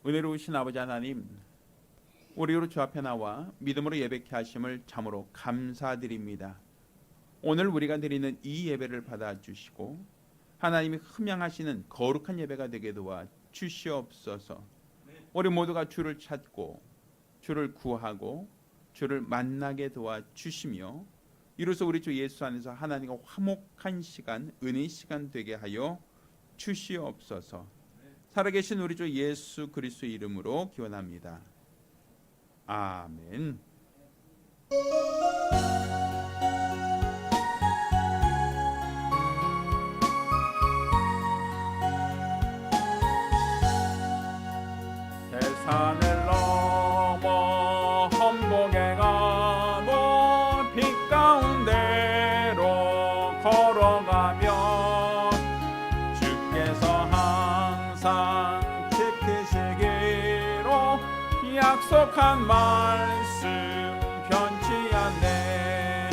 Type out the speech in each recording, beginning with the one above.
은혜로우신 아버지 하나님, 우리로 주 앞에 나와 믿음으로 예배케 하심을 참으로 감사드립니다. 오늘 우리가 드리는 이 예배를 받아주시고 하나님이 흠양하시는 거룩한 예배가 되게 도와 주시옵소서. 우리 모두가 주를 찾고 주를 구하고 주를 만나게 도와 주시며 이로써 우리 주 예수 안에서 하나님과 화목한 시간, 은혜의 시간 되게 하여 주시옵소서. 살아계신 우리 주 예수 그리스도의 이름으로 기원합니다. 아멘. 대산을 넘어 험곡에 가도 빛 가운데로 걸어가면 주께서 항상 지키시기로 약속한 말씀 변치 않네.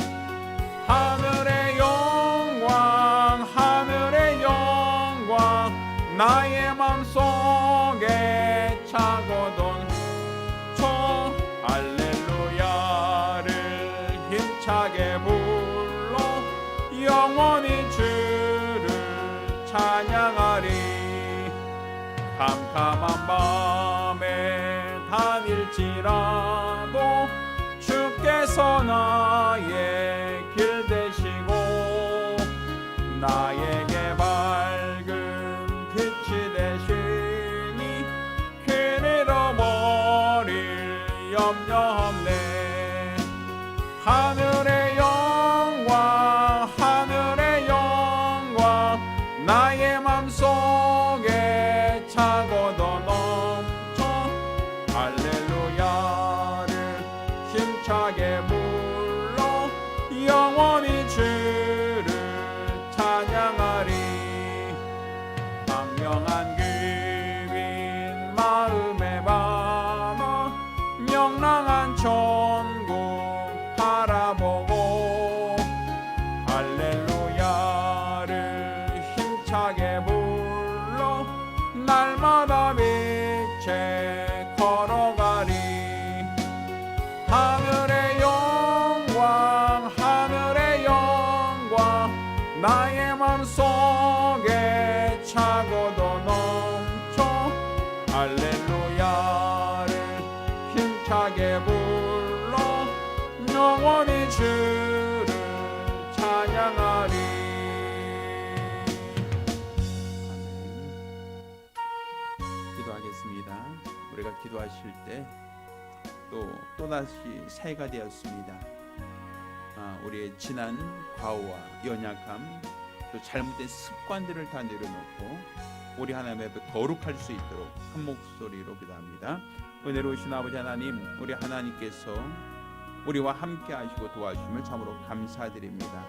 하늘의 영광 하늘의 영광 나의 맘속에 차고던 저 할렐루야를 힘차게 불러 영원히 주를 찬양하리. 캄캄한 밤에 다닐지라도 주께서 나의 길 되시고 나에게 밝은 빛이 되시니 길 잃어버릴 염려 없네. 하늘의 영광 하늘의 영광 나의 맘속에 차고도 넘쳐 할렐루야를 힘차게 불러 영원히 주를 찬양하리. 망령한 그빈 마음에 밤아 명랑한 천국 바라보고 할렐루야를 힘차게 불러 날마다 빛에 걸어가리. 하늘의 영광 하늘의 영광 나의 맘속에 차고도 넘쳐 할렐루야를 힘차게 불러 영원히 주를 찬양하리. 기도하겠습니다. 우리가 기도하실 때 또다시 새해가 되었습니다. 우리의 지난 과오와 연약함 또 잘못된 습관들을 다 내려놓고 우리 하나님 앞에 거룩할 수 있도록 한 목소리로 기도합니다. 은혜로우신 아버지 하나님, 우리 하나님께서 우리와 함께 하시고 도와주심을 참으로 감사드립니다.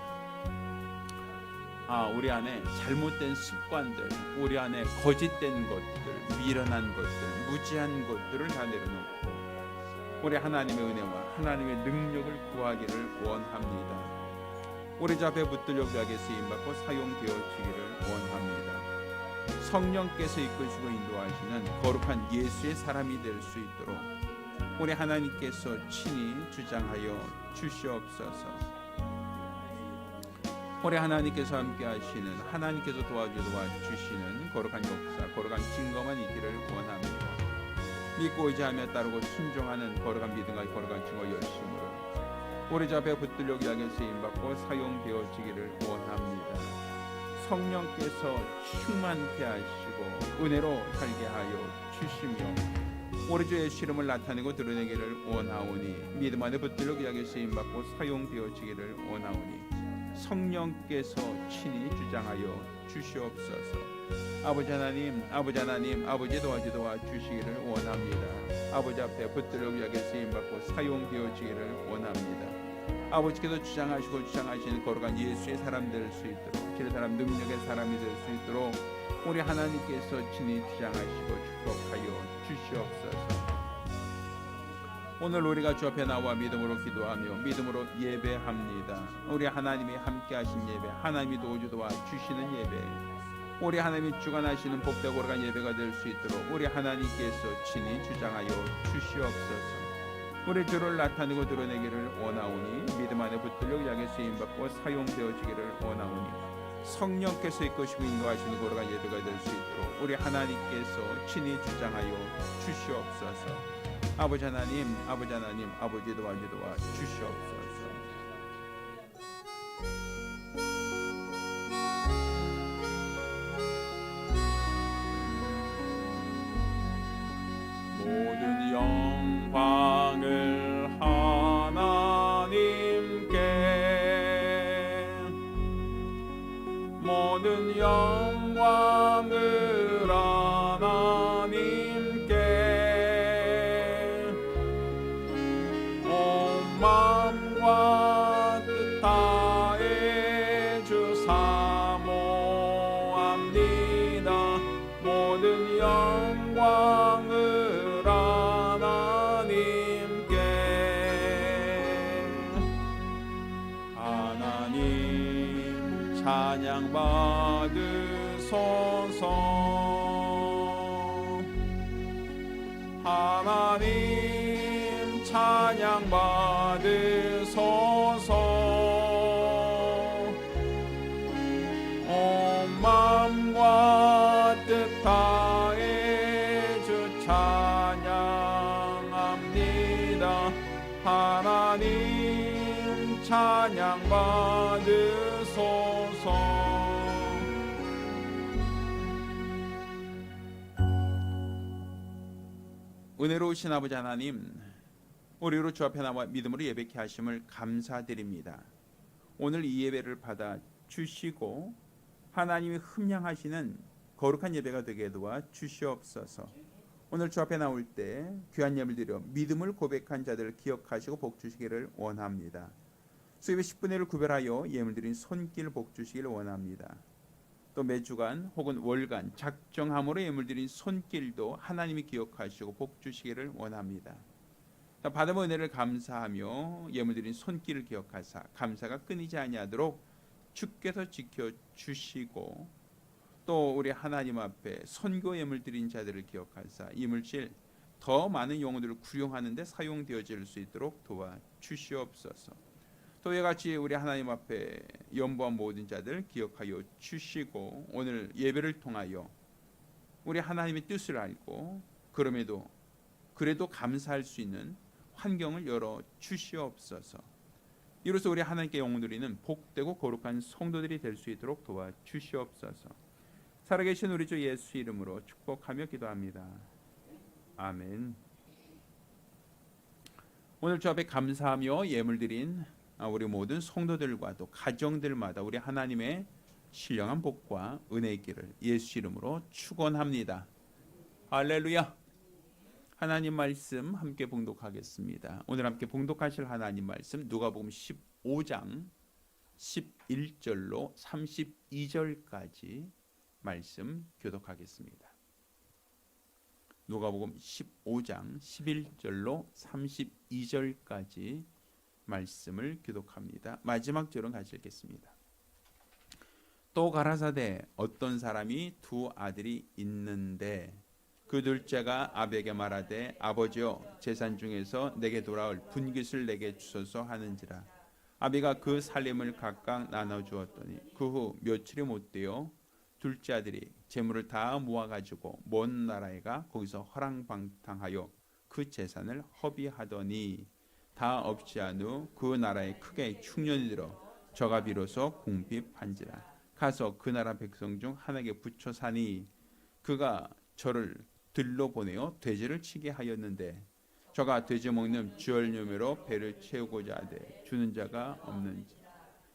우리 안에 잘못된 습관들, 우리 안에 거짓된 것들, 미련한 것들, 무지한 것들을 다 내려놓고 우리 하나님의 은혜와 하나님의 능력을 구하기를 원합니다. 우리 주 앞에 붙들려 귀하게 쓰임받고 사용되어지기를 원합니다. 성령께서 이끄시고 인도하시는 거룩한 예수의 사람이 될 수 있도록 우리 하나님께서 친히 주장하여 주시옵소서. 우리 하나님께서 함께 하시는, 하나님께서 도와주시는 거룩한 역사, 거룩한 증거만 있기를 원합니다. 믿고 의지하며 따르고 순종하는 거룩한 믿음과 거룩한 증거 열심으로 우리 주 앞에 붙들려 귀하게 쓰임받고 사용되어지기를 원합니다. 성령께서 충만케 하시고 은혜로 살게 하여 주시며 우리 주 예수 이름을 나타내고 드러내기를 원하오니 믿음 안에 붙들려 귀하게 쓰임받고 사용되어지기를 원하오니 성령께서 친히 주장하여 주시옵소서. 아버지 하나님, 아버지 도와주시기를 원합니다. 아버지 앞에 붙들려 귀하게 쓰임받고 사용되어지기를 원합니다. 아버지께서 주장하시는 거룩한 예수의 사람 될 수 있도록, 그 사람 능력의 사람이 될 수 있도록 우리 하나님께서 친히 주장하시고 축복하여 주시옵소서. 오늘 우리가 주 앞에 나와 믿음으로 기도하며 믿음으로 예배합니다. 우리 하나님이 함께 하신 예배, 하나님이 도와주시는 예배, 우리 하나님이 주관하시는 복되고 거룩한 예배가 될 수 있도록 우리 하나님께서 친히 주장하여 주시옵소서. 우리 주를 나타내고 드러내기를 원하오니 믿음 안에 붙들려 약에 쓰임받고 사용되어지기를 원하오니 성령께서 이끄시고 인도하시는 거룩한 예배가 될 수 있도록 우리 하나님께서 친히 주장하여 주시옵소서. 아버지 하나님, 아버지 하나님, 아버지 도와 주시옵소서. 모든 영광을 하나님께, 모든 영광을 하나님께, 온 마음과 뜻 다해 주 사모합니다. 모든 영광을 찬양 받으소서. 하나님 찬양 받으소서. 온 마음과 뜻 다해 주 찬양합니다. 하나님 찬양 받으소서. 은혜로우신 아버지 하나님, 우리로 주 앞에 나와 믿음으로 예배케 하심을 감사드립니다. 오늘 이 예배를 받아 주시고 하나님이 흠양하시는 거룩한 예배가 되게 도와 주시옵소서. 오늘 주 앞에 나올 때 귀한 예물 드려 믿음을 고백한 자들을 기억하시고 복 주시기를 원합니다. 수입의 10분의 1을 구별하여 예물 드린 손길 복 주시기를 원합니다. 또 매주간 혹은 월간 작정함으로 예물 드린 손길도 하나님이 기억하시고 복 주시기를 원합니다. 받은 은혜를 감사하며 예물 드린 손길을 기억하사 감사가 끊이지 아니하도록 주께서 지켜 주시고, 또 우리 하나님 앞에 선교 예물 드린 자들을 기억하사 이 물질 더 많은 영혼들을 구용하는 데 사용되어질 수 있도록 도와 주시옵소서. 또 이와 같이 우리 하나님 앞에 연보한 모든 자들 기억하여 주시고, 오늘 예배를 통하여 우리 하나님의 뜻을 알고 그래도 감사할 수 있는 환경을 열어 주시옵소서. 이로써 우리 하나님께 영광 드리는 복되고 거룩한 성도들이 될 수 있도록 도와 주시옵소서. 살아계신 우리 주 예수 이름으로 축복하며 기도합니다. 아멘. 오늘 주 앞에 감사하며 예물 드린 우리 모든 성도들과 또 가정들마다 우리 하나님의 신령한 복과 은혜 있기를 예수 이름으로 축원합니다. 할렐루야. 하나님 말씀 함께 봉독하겠습니다. 오늘 함께 봉독하실 하나님 말씀 누가복음 15장 11절로 32절까지 말씀 교독하겠습니다. 누가복음 15장 11절로 32절까지 말씀을 교독합니다. 마지막 절은 같이 읽겠습니다. 또 가라사대 어떤 사람이 두 아들이 있는데 그 둘째가 아비에게 말하되 아버지여 재산 중에서 내게 돌아올 분깃을 내게 주소서 하는지라. 아비가 그 살림을 각각 나눠주었더니 그 후 며칠이 못되어 둘째 아들이 재물을 다 모아가지고 먼 나라에 가 거기서 허랑방탕하여 그 재산을 허비하더니 다 없지 않은 후 그 나라에 크게 흉년이 들어 저가 비로소 궁핍한지라. 가서 그 나라 백성 중 하나에게 붙여 사니 그가 저를 들러 보내어 돼지를 치게 하였는데 저가 돼지 먹는 주얼요매로 배를 채우고자 하되 주는 자가 없는지.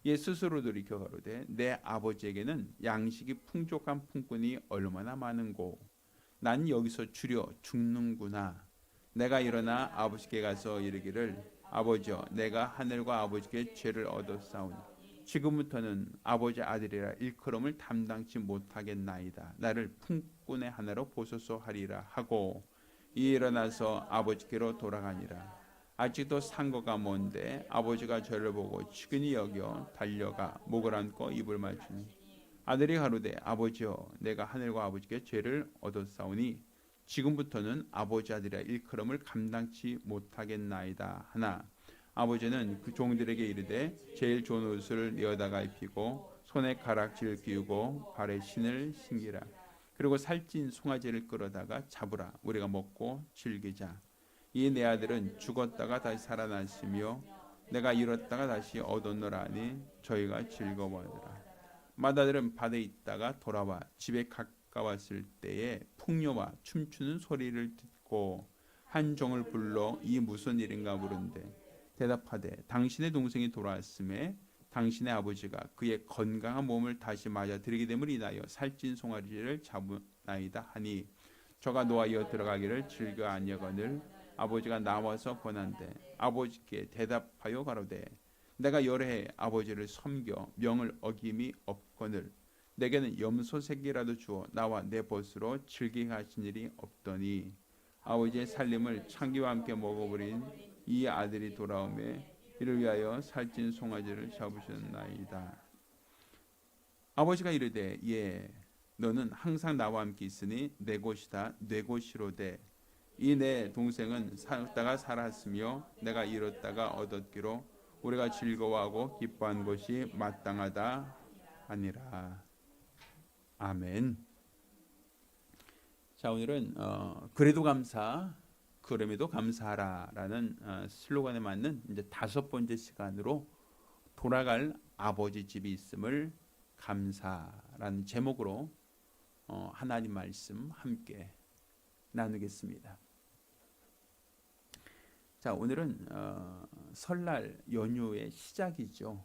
예 스스로 돌이켜 가로되 내 아버지에게는 양식이 풍족한 품꾼이 얼마나 많은고 난 여기서 주려 죽는구나. 내가 일어나 아버지께 가서 이르기를 아버지여 내가 하늘과 아버지께 죄를 얻었사오니 지금부터는 아버지 아들이라 일컬음을 담당치 못하겠나이다. 나를 품꾼의 하나로 보소서 하리라 하고 일어나서 아버지께로 돌아가니라. 아직도 상거가 먼데 아버지가 저를 보고 측은히 여겨 달려가 목을 안고 입을 맞추니 아들이 가로되 아버지여 내가 하늘과 아버지께 죄를 얻었사오니 지금부터는 아버지 아들이라 일컬음을 감당치 못하겠나이다 하나 아버지는 그 종들에게 이르되 제일 좋은 옷을 내어다가 입히고 손에 가락지를 끼우고 발에 신을 신기라. 그리고 살찐 송아지를 끌어다가 잡으라. 우리가 먹고 즐기자. 이 내 아들은 죽었다가 다시 살아났으며 내가 잃었다가 다시 얻었노라 하니 저희가 즐거워하더라. 맏아들은 밭에 있다가 돌아와 집에 가까웠을 때에 풍녀와 춤추는 소리를 듣고 한 종을 불러 이 무슨 일인가 물은데 대답하되 당신의 동생이 돌아왔음에 당신의 아버지가 그의 건강한 몸을 다시 맞아 들이게 됨을 인하여 살찐 송아지를 잡으나이다 하니 저가 노하여 들어가기를 즐겨 아니하거늘 아버지가 나와서 보난데 아버지께 대답하여 가로되 내가 여러 해 아버지를 섬겨 명을 어김이 없거늘 내게는 염소 새끼라도 주어 나와 내 벗으로 즐기게 하신 일이 없더니 아버지의 살림을 창기와 함께 먹어버린 이 아들이 돌아오매 이를 위하여 살찐 송아지를 잡으셨나이다. 아버지가 이르되 예 너는 항상 나와 함께 있으니 내 곳이다 내 곳이로되 이 내 동생은 살다가 살았으며 내가 잃었다가 얻었기로 우리가 즐거워하고 기뻐한 것이 마땅하다 아니라. 아멘. 자 오늘은 그래도 감사 그럼에도 감사하라라는 슬로건에 맞는 이제 5번째 시간으로 돌아갈 아버지 집이 있음을 감사라는 제목으로 하나님 말씀 함께 나누겠습니다. 자 오늘은 설날 연휴의 시작이죠.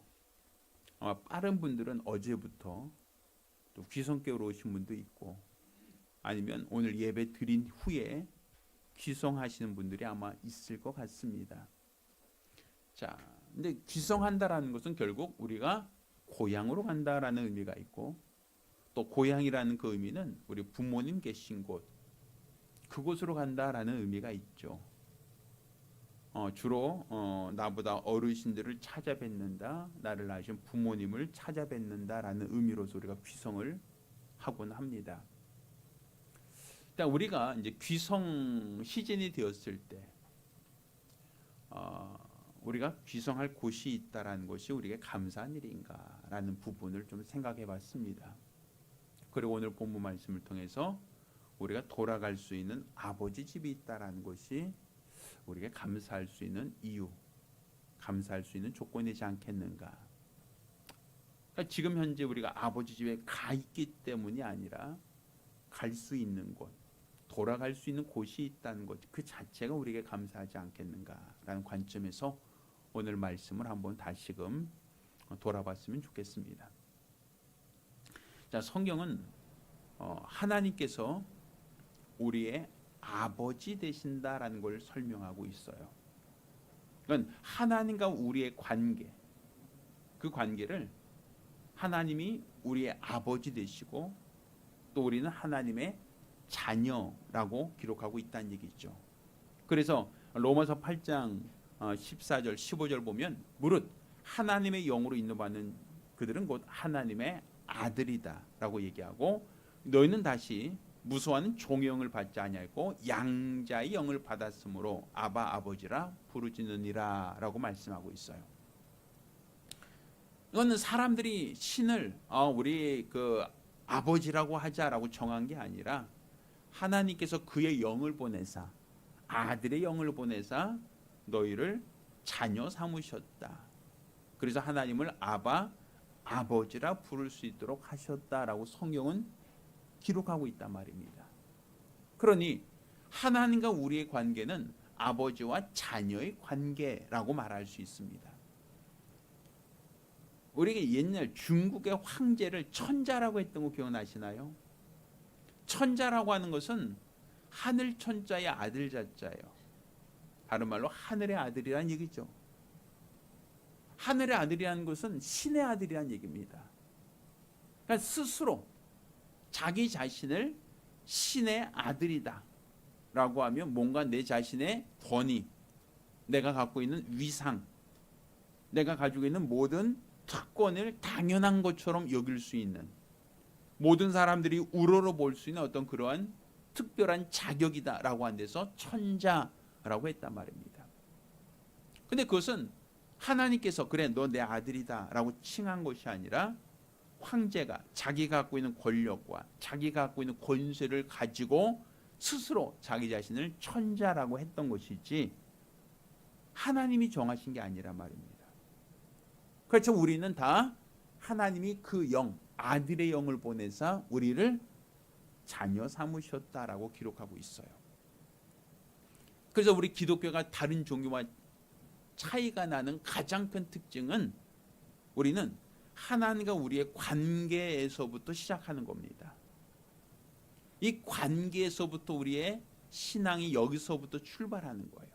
빠른 분들은 어제부터 또 귀성교로 오신 분도 있고 아니면 오늘 예배 드린 후에 귀성하시는 분들이 아마 있을 것 같습니다. 자, 근데 귀성한다라는 것은 결국 우리가 고향으로 간다라는 의미가 있고 또 고향이라는 그 의미는 우리 부모님 계신 곳 그곳으로 간다라는 의미가 있죠. 주로 나보다 어르신들을 찾아뵙는다, 나를 낳으신 부모님을 찾아뵙는다라는 의미로서 우리가 귀성을 하곤 합니다. 일단 우리가 이제 귀성 시즌이 되었을 때, 우리가 귀성할 곳이 있다라는 것이 우리에게 감사한 일인가라는 부분을 좀 생각해봤습니다. 그리고 오늘 본문 말씀을 통해서 우리가 돌아갈 수 있는 아버지 집이 있다라는 것이 우리에게 감사할 수 있는 이유, 감사할 수 있는 조건이지 않겠는가. 그러니까 지금 현재 우리가 아버지 집에 가 있기 때문이 아니라 갈 수 있는 곳, 돌아갈 수 있는 곳이 있다는 것, 그 자체가 우리에게 감사하지 않겠는가라는 관점에서 오늘 말씀을 한번 다시금 돌아봤으면 좋겠습니다. 자, 성경은 하나님께서 우리의 아버지 되신다라는 걸 설명하고 있어요. 그러니까 하나님과 우리의 관계, 그 관계를 하나님이 우리의 아버지 되시고 또 우리는 하나님의 자녀라고 기록하고 있다는 얘기죠. 그래서 로마서 8장 14절 15절 보면 무릇 하나님의 영으로 인도받는 그들은 곧 하나님의 아들이다라고 얘기하고 너희는 다시 무수한 종의 영을 받지 아니하고 양자의 영을 받았으므로 아바 아버지라 부르짖느니라 라고 말씀하고 있어요. 이거는 사람들이 신을 우리 그 아버지라고 하자라고 정한 게 아니라 하나님께서 그의 영을 보내사 아들의 영을 보내사 너희를 자녀 삼으셨다. 그래서 하나님을 아바 아버지라 부를 수 있도록 하셨다라고 성경은 기록하고 있단 말입니다. 그러니 하나님과 우리의 관계는 아버지와 자녀의 관계라고 말할 수 있습니다. 우리가 옛날 중국의 황제를 천자라고 했던 거 기억나시나요? 천자라고 하는 것은 하늘 천자의 아들 자자예요. 다른 말로 하늘의 아들이라는 얘기죠. 하늘의 아들이라는 것은 신의 아들이라는 얘기입니다. 그러니까 스스로 자기 자신을 신의 아들이다 라고 하면 뭔가 내 자신의 권위, 내가 갖고 있는 위상, 내가 가지고 있는 모든 특권을 당연한 것처럼 여길 수 있는 모든 사람들이 우러러 볼 수 있는 어떤 그러한 특별한 자격이다라고 한 데서 천자라고 했단 말입니다. 근데 그것은 하나님께서 그래 너 내 아들이다 라고 칭한 것이 아니라 황제가 자기가 갖고 있는 권력과 자기가 갖고 있는 권세를 가지고 스스로 자기 자신을 천자라고 했던 것이지 하나님이 정하신 게 아니란 말입니다. 그렇죠. 우리는 다 하나님이 그 영, 아들의 영을 보내사 우리를 자녀 삼으셨다라고 기록하고 있어요. 그래서 우리 기독교가 다른 종교와 차이가 나는 가장 큰 특징은 우리는 하나님과 우리의 관계에서부터 시작하는 겁니다. 이 관계에서부터 우리의 신앙이 여기서부터 출발하는 거예요.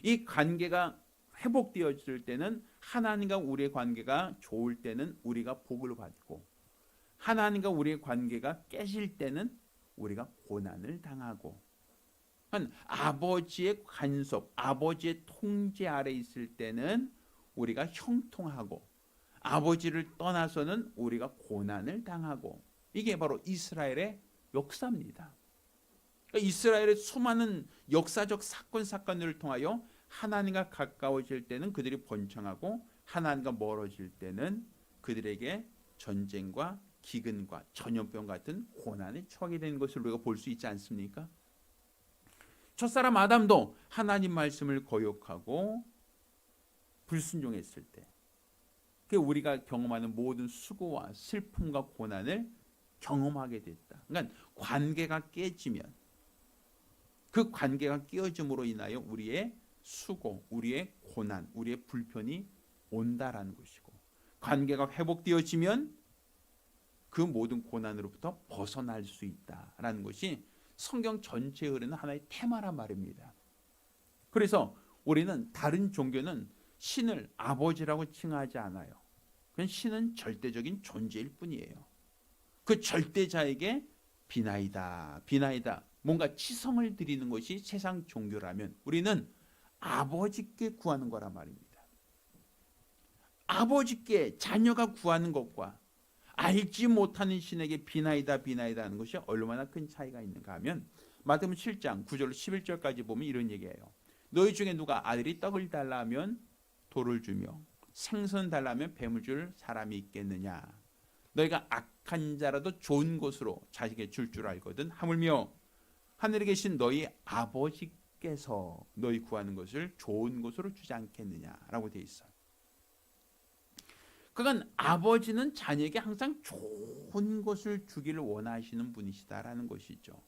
이 관계가 회복되어질 때는 하나님과 우리의 관계가 좋을 때는 우리가 복을 받고 하나님과 우리의 관계가 깨질 때는 우리가 고난을 당하고 아버지의 간섭, 아버지의 통제 아래 있을 때는 우리가 형통하고 아버지를 떠나서는 우리가 고난을 당하고 이게 바로 이스라엘의 역사입니다. 그러니까 이스라엘의 수많은 역사적 사건을 통하여 하나님과 가까워질 때는 그들이 번창하고 하나님과 멀어질 때는 그들에게 전쟁과 기근과 전염병 같은 고난에 처하게 되는 것을 우리가 볼 수 있지 않습니까? 첫사람 아담도 하나님 말씀을 거역하고 불순종했을 때 우리가 경험하는 모든 수고와 슬픔과 고난을 경험하게 됐다. 그러니까 관계가 깨지면 그 관계가 깨어짐으로 인하여 우리의 수고, 우리의 고난, 우리의 불편이 온다라는 것이고 관계가 회복되어지면 그 모든 고난으로부터 벗어날 수 있다라는 것이 성경 전체에 흐르는 하나의 테마란 말입니다. 그래서 우리는 다른 종교는 신을 아버지라고 칭하지 않아요. 그건 신은 절대적인 존재일 뿐이에요. 그 절대자에게 비나이다, 비나이다. 뭔가 치성을 드리는 것이 세상 종교라면 우리는 아버지께 구하는 거란 말입니다. 아버지께 자녀가 구하는 것과 알지 못하는 신에게 비나이다, 비나이다 하는 것이 얼마나 큰 차이가 있는가 하면 마태복음 7장 9절 11절까지 보면 이런 얘기예요. 너희 중에 누가 아들이 떡을 달라 하면 돌을 주며 생선 달라 하면 뱀을 줄 사람이 있겠느냐. 너희가 악한 자라도 좋은 것으로 자식에게 줄 알거든. 하물며 하늘에 계신 너희 아버지께서 너희 구하는 것을 좋은 것으로 주지 않겠느냐라고 되어 있어요. 그건 아버지는 자녀에게 항상 좋은 것을 주기를 원하시는 분이시다라는 것이죠.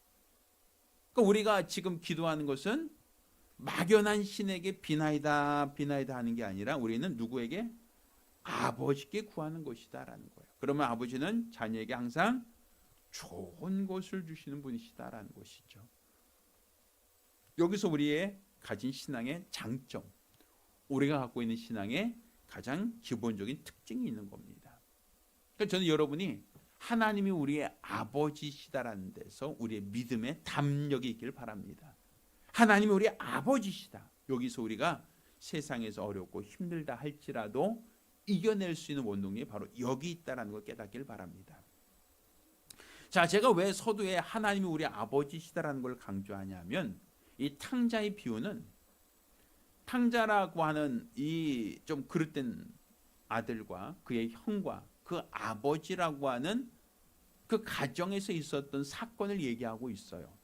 그러니까 우리가 지금 기도하는 것은 막연한 신에게 비나이다, 비나이다 하는 게 아니라 우리는 누구에게? 아버지께 구하는 것이다라는 거예요. 그러면 아버지는 자녀에게 항상 좋은 것을 주시는 분이시다라는 것이죠. 여기서 우리의 가진 신앙의 장점, 우리가 갖고 있는 신앙의 가장 기본적인 특징이 있는 겁니다. 그러니까 저는 여러분이 하나님이 우리의 아버지시다라는 데서 우리의 믿음의 담력이 있길 바랍니다. 하나님이 우리의 아버지시다. 여기서 우리가 세상에서 어렵고 힘들다 할지라도 이겨낼 수 있는 원동력이 바로 여기 있다는 걸 깨닫길 바랍니다. 자, 제가 왜 서두에 하나님이 우리 아버지시다라는 걸 강조하냐면 이 탕자의 비유는 탕자라고 하는 이 좀 그릇된 아들과 그의 형과 그 아버지라고 하는 그 가정에서 있었던 사건을 얘기하고 있어요.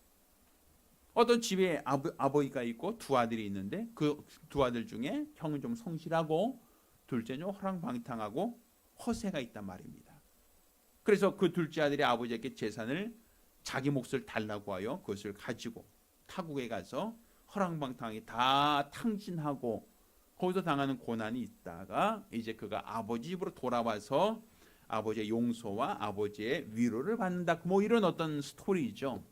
어떤 집에 아버지가 있고 두 아들이 있는데 그 두 아들 중에 형은 좀 성실하고 둘째는 허랑방탕하고 허세가 있단 말입니다. 그래서 그 둘째 아들이 아버지에게 재산을 자기 몫을 달라고 하여 그것을 가지고 타국에 가서 허랑방탕하게 다 탕진하고 거기서 당하는 고난이 있다가 이제 그가 아버지 집으로 돌아와서 아버지의 용서와 아버지의 위로를 받는다. 뭐 이런 어떤 스토리죠.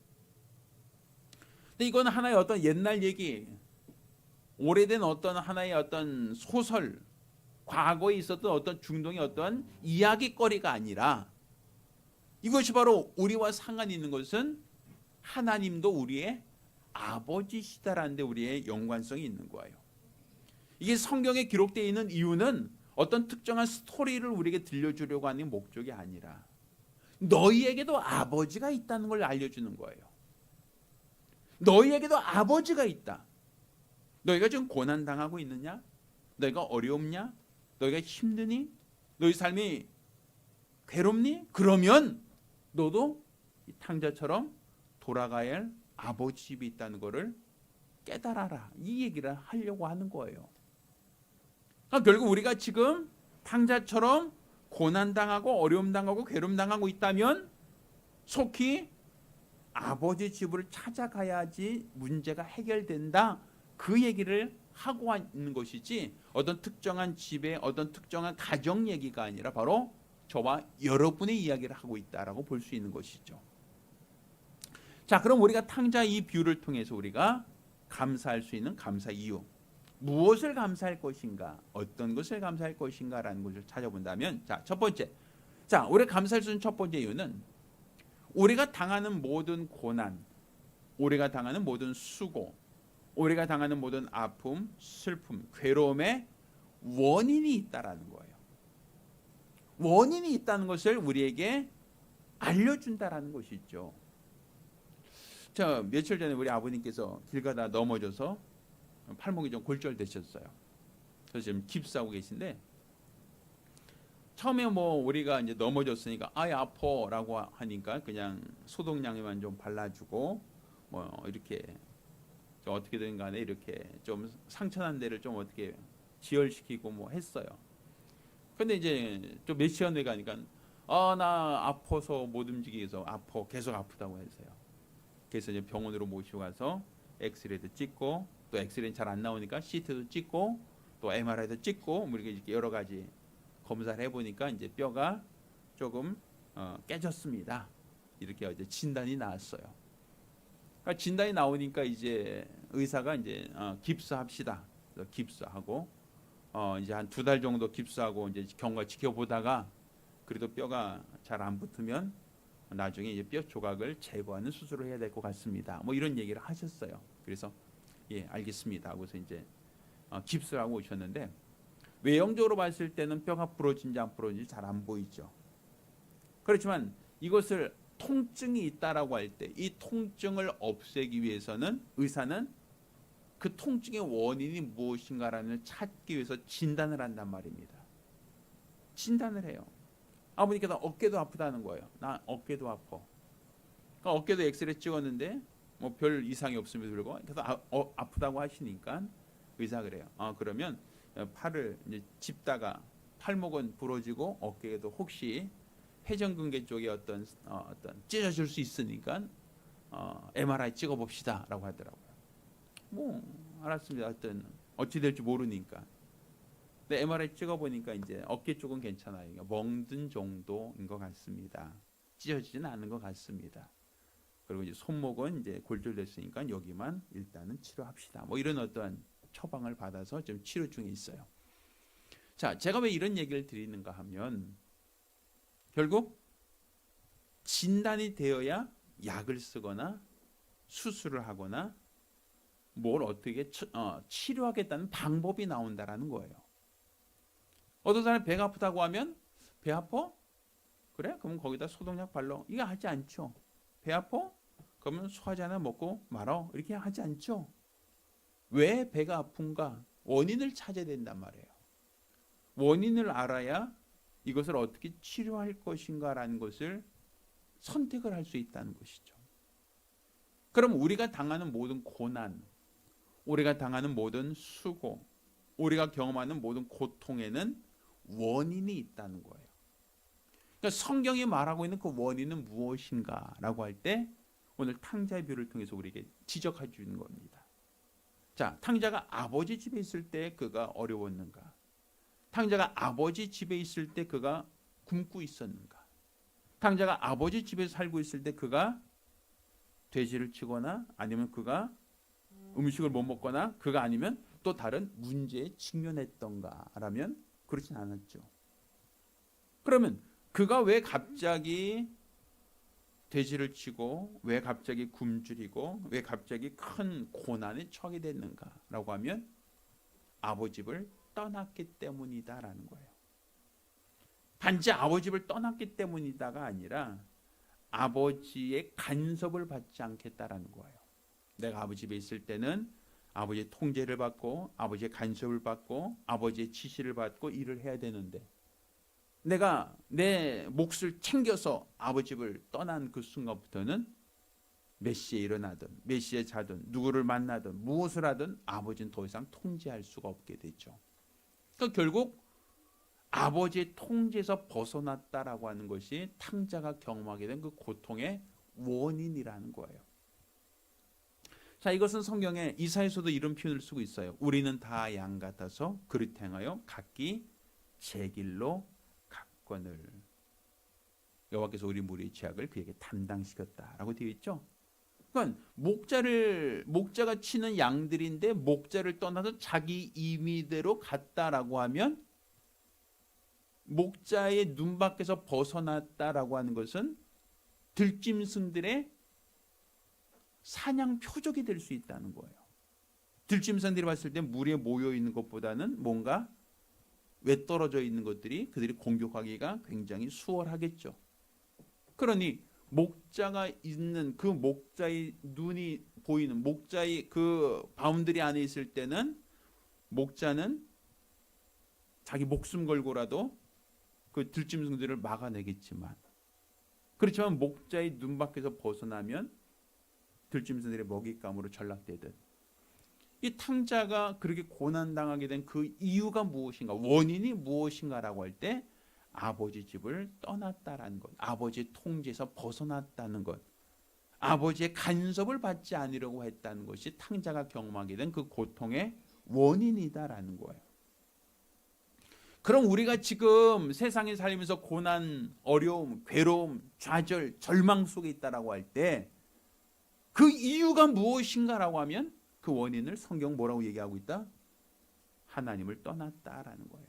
근데 이건 하나의 어떤 옛날 얘기, 오래된 어떤 하나의 어떤 소설, 과거에 있었던 어떤 중동의 어떤 이야기거리가 아니라 이것이 바로 우리와 상관이 있는 것은 하나님도 우리의 아버지시다라는 데 우리의 연관성이 있는 거예요. 이게 성경에 기록되어 있는 이유는 어떤 특정한 스토리를 우리에게 들려주려고 하는 목적이 아니라 너희에게도 아버지가 있다는 걸 알려주는 거예요. 너희에게도 아버지가 있다. 너희가 지금 고난당하고 있느냐? 너희가 어려움냐? 너희가 힘드니? 너희 삶이 괴롭니? 그러면 너도 이 탕자처럼 돌아가야 할 아버지 집이 있다는 것을 깨달아라. 이 얘기를 하려고 하는 거예요. 그러니까 결국 우리가 지금 탕자처럼 고난당하고 어려움당하고 괴로움당하고 있다면 속히 아버지 집을 찾아가야지 문제가 해결된다. 그 얘기를 하고 있는 것이지 어떤 특정한 집의 어떤 특정한 가정 얘기가 아니라 바로 저와 여러분의 이야기를 하고 있다라고 볼 수 있는 것이죠. 자, 그럼 우리가 탕자 이 비유를 통해서 우리가 감사할 수 있는 감사 이유, 무엇을 감사할 것인가, 어떤 것을 감사할 것인가라는 것을 찾아본다면, 자, 첫 번째, 자, 우리가 감사할 수 있는 첫 번째 이유는 우리가 당하는 모든 고난, 우리가 당하는 모든 수고, 우리가 당하는 모든 아픔, 슬픔, 괴로움의 원인이 있다라는 거예요. 원인이 있다는 것을 우리에게 알려준다라는 것이죠. 자, 며칠 전에 우리 아버님께서 길 가다 넘어져서 팔목이 좀 골절되셨어요. 그래서 지금 깁스하고 계신데, 처음에 뭐 우리가 이제 넘어졌으니까 아이 아파라고 하니까 그냥 소독약만 좀 발라주고 뭐 이렇게 좀 어떻게든 간에 이렇게 좀 상처난 데를 좀 어떻게 지혈시키고 뭐 했어요. 근데 이제 좀 몇 시간 후에 가니까 나 아파서 못 움직이서 아파, 계속 아프다고 했어요. 그래서 이제 병원으로 모시고 가서 엑스레이도 찍고, 또 엑스레이는 잘 안 나오니까 CT도 찍고, 또 MRI도 찍고, 뭐 이렇게 여러 가지 검사를 해보니까 이제 뼈가 조금 깨졌습니다. 이렇게 이제 진단이 나왔어요. 그러니까 진단이 나오니까 이제 의사가 이제 깁스합시다. 그래서 깁스하고 이제 한 2달 정도 깁스하고 이제 경과 지켜보다가 그래도 뼈가 잘 안 붙으면 나중에 이제 뼈 조각을 제거하는 수술을 해야 될 것 같습니다. 뭐 이런 얘기를 하셨어요. 그래서 예, 알겠습니다 하고서 이제 깁스를 하고 오셨는데, 외형적으로 봤을 때는 뼈가 부러진지 안 부러진지 잘 안 보이죠. 그렇지만 이것을 통증이 있다라고 할 때 이 통증을 없애기 위해서는 의사는 그 통증의 원인이 무엇인가라는 찾기 위해서 진단을 한단 말입니다. 진단을 해요. 아버님께서 어깨도 아프다는 거예요. 나 어깨도 아파. 그러니까 어깨도 엑스레이 찍었는데 뭐 별 이상이 없음에도 불구하고 그래서 아프다고 하시니까 의사가 그래요. 그러면 팔을 이제 짚다가 팔목은 부러지고 어깨에도 혹시 회전근개 쪽에 어떤 찢어질 수 있으니까 MRI 찍어봅시다라고 하더라고요. 뭐 알았습니다. 하여튼 어찌 될지 모르니까. 근데 MRI 찍어보니까 이제 어깨 쪽은 괜찮아요. 그러니까 멍든 정도인 것 같습니다. 찢어지지는 않은 것 같습니다. 그리고 이제 손목은 이제 골절됐으니까 여기만 일단은 치료합시다. 뭐 이런 어떠한 처방을 받아서 지금 치료 중에 있어요. 자, 제가 왜 이런 얘기를 드리는가 하면 결국 진단이 되어야 약을 쓰거나 수술을 하거나 뭘 어떻게 치료하겠다는 방법이 나온다라는 거예요. 어떤 사람이 배가 아프다고 하면 배 아파? 그래? 그럼 거기다 소독약 발라. 이거 하지 않죠. 배 아파? 그러면 소화제 하나 먹고 말어. 이렇게 하지 않죠. 왜 배가 아픈가? 원인을 찾아야 된단 말이에요. 원인을 알아야 이것을 어떻게 치료할 것인가라는 것을 선택을 할 수 있다는 것이죠. 그럼 우리가 당하는 모든 고난, 우리가 당하는 모든 수고, 우리가 경험하는 모든 고통에는 원인이 있다는 거예요. 그러니까 성경이 말하고 있는 그 원인은 무엇인가라고 할 때 오늘 탕자의 비유를 통해서 우리에게 지적해 주는 겁니다. 자, 탕자가 아버지 집에 있을 때 그가 어려웠는가? 탕자가 아버지 집에 있을 때 그가 굶고 있었는가? 탕자가 아버지 집에 살고 있을 때 그가 돼지를 치거나 아니면 그가 음식을 못 먹거나 그가 아니면 또 다른 문제에 직면했던가라면 그렇진 않았죠. 그러면 그가 왜 갑자기 돼지를 치고 왜 갑자기 굶주리고 왜 갑자기 큰 고난에 처하게 됐는가라고 하면 아버지 집을 떠났기 때문이다라는 거예요. 단지 아버지 집을 떠났기 때문이다가 아니라 아버지의 간섭을 받지 않겠다라는 거예요. 내가 아버지 집에 있을 때는 아버지의 통제를 받고 아버지의 간섭을 받고 아버지의 지시를 받고 일을 해야 되는데, 내가 내 몫을 챙겨서 아버지 집을 떠난 그 순간부터는 몇 시에 일어나든 몇 시에 자든 누구를 만나든 무엇을 하든 아버지는 더 이상 통제할 수가 없게 되죠. 그러니까 결국 아버지의 통제에서 벗어났다라고 하는 것이 탕자가 경험하게 된 그 고통의 원인이라는 거예요. 자, 이것은 성경에 이사야서도 이런 표현을 쓰고 있어요. 우리는 다 양 같아서 그릇 행하여 각기 제 길로 갔거늘. 여호와께서 우리 무리의 죄악을 그에게 담당시켰다라고 되어 있죠. 그러니까 목자가 치는 양들인데 목자를 떠나서 자기 임의대로 갔다라고 하면, 목자의 눈 밖에서 벗어났다라고 하는 것은 들짐승들의 사냥 표적이 될 수 있다는 거예요. 들짐승들이 봤을 때 무리에 모여 있는 것보다는 뭔가 외떨어져 있는 것들이 그들이 공격하기가 굉장히 수월하겠죠. 그러니 목자가 있는 그 목자의 눈이 보이는 목자의 그 바운드리 안에 있을 때는 목자는 자기 목숨 걸고라도 그 들짐승들을 막아내겠지만, 그렇지만 목자의 눈 밖에서 벗어나면 들짐승들의 먹잇감으로 전락되듯, 이 탕자가 그렇게 고난당하게 된 그 이유가 무엇인가, 원인이 무엇인가라고 할 때 아버지 집을 떠났다라는 것, 아버지의 통제에서 벗어났다는 것, 아버지의 간섭을 받지 않으려고 했다는 것이 탕자가 경험하게 된 그 고통의 원인이다라는 거예요. 그럼 우리가 지금 세상에 살면서 고난, 어려움, 괴로움, 좌절, 절망 속에 있다라고 할 때 그 이유가 무엇인가라고 하면 그 원인을 성경 뭐라고 얘기하고 있다? 하나님을 떠났다라는 거예요.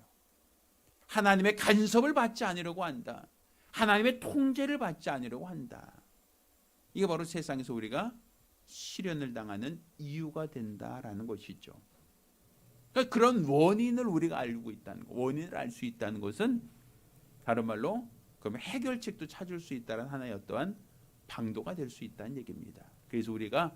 하나님의 간섭을 받지 않으려고 한다. 하나님의 통제를 받지 않으려고 한다. 이게 바로 세상에서 우리가 시련을 당하는 이유가 된다라는 것이죠. 그러니까 그런 원인을 우리가 알고 있다는 것, 원인을 알 수 있다는 것은 다른 말로 그러면 해결책도 찾을 수 있다는 하나의 어떠한 방도가 될 수 있다는 얘기입니다. 그래서 우리가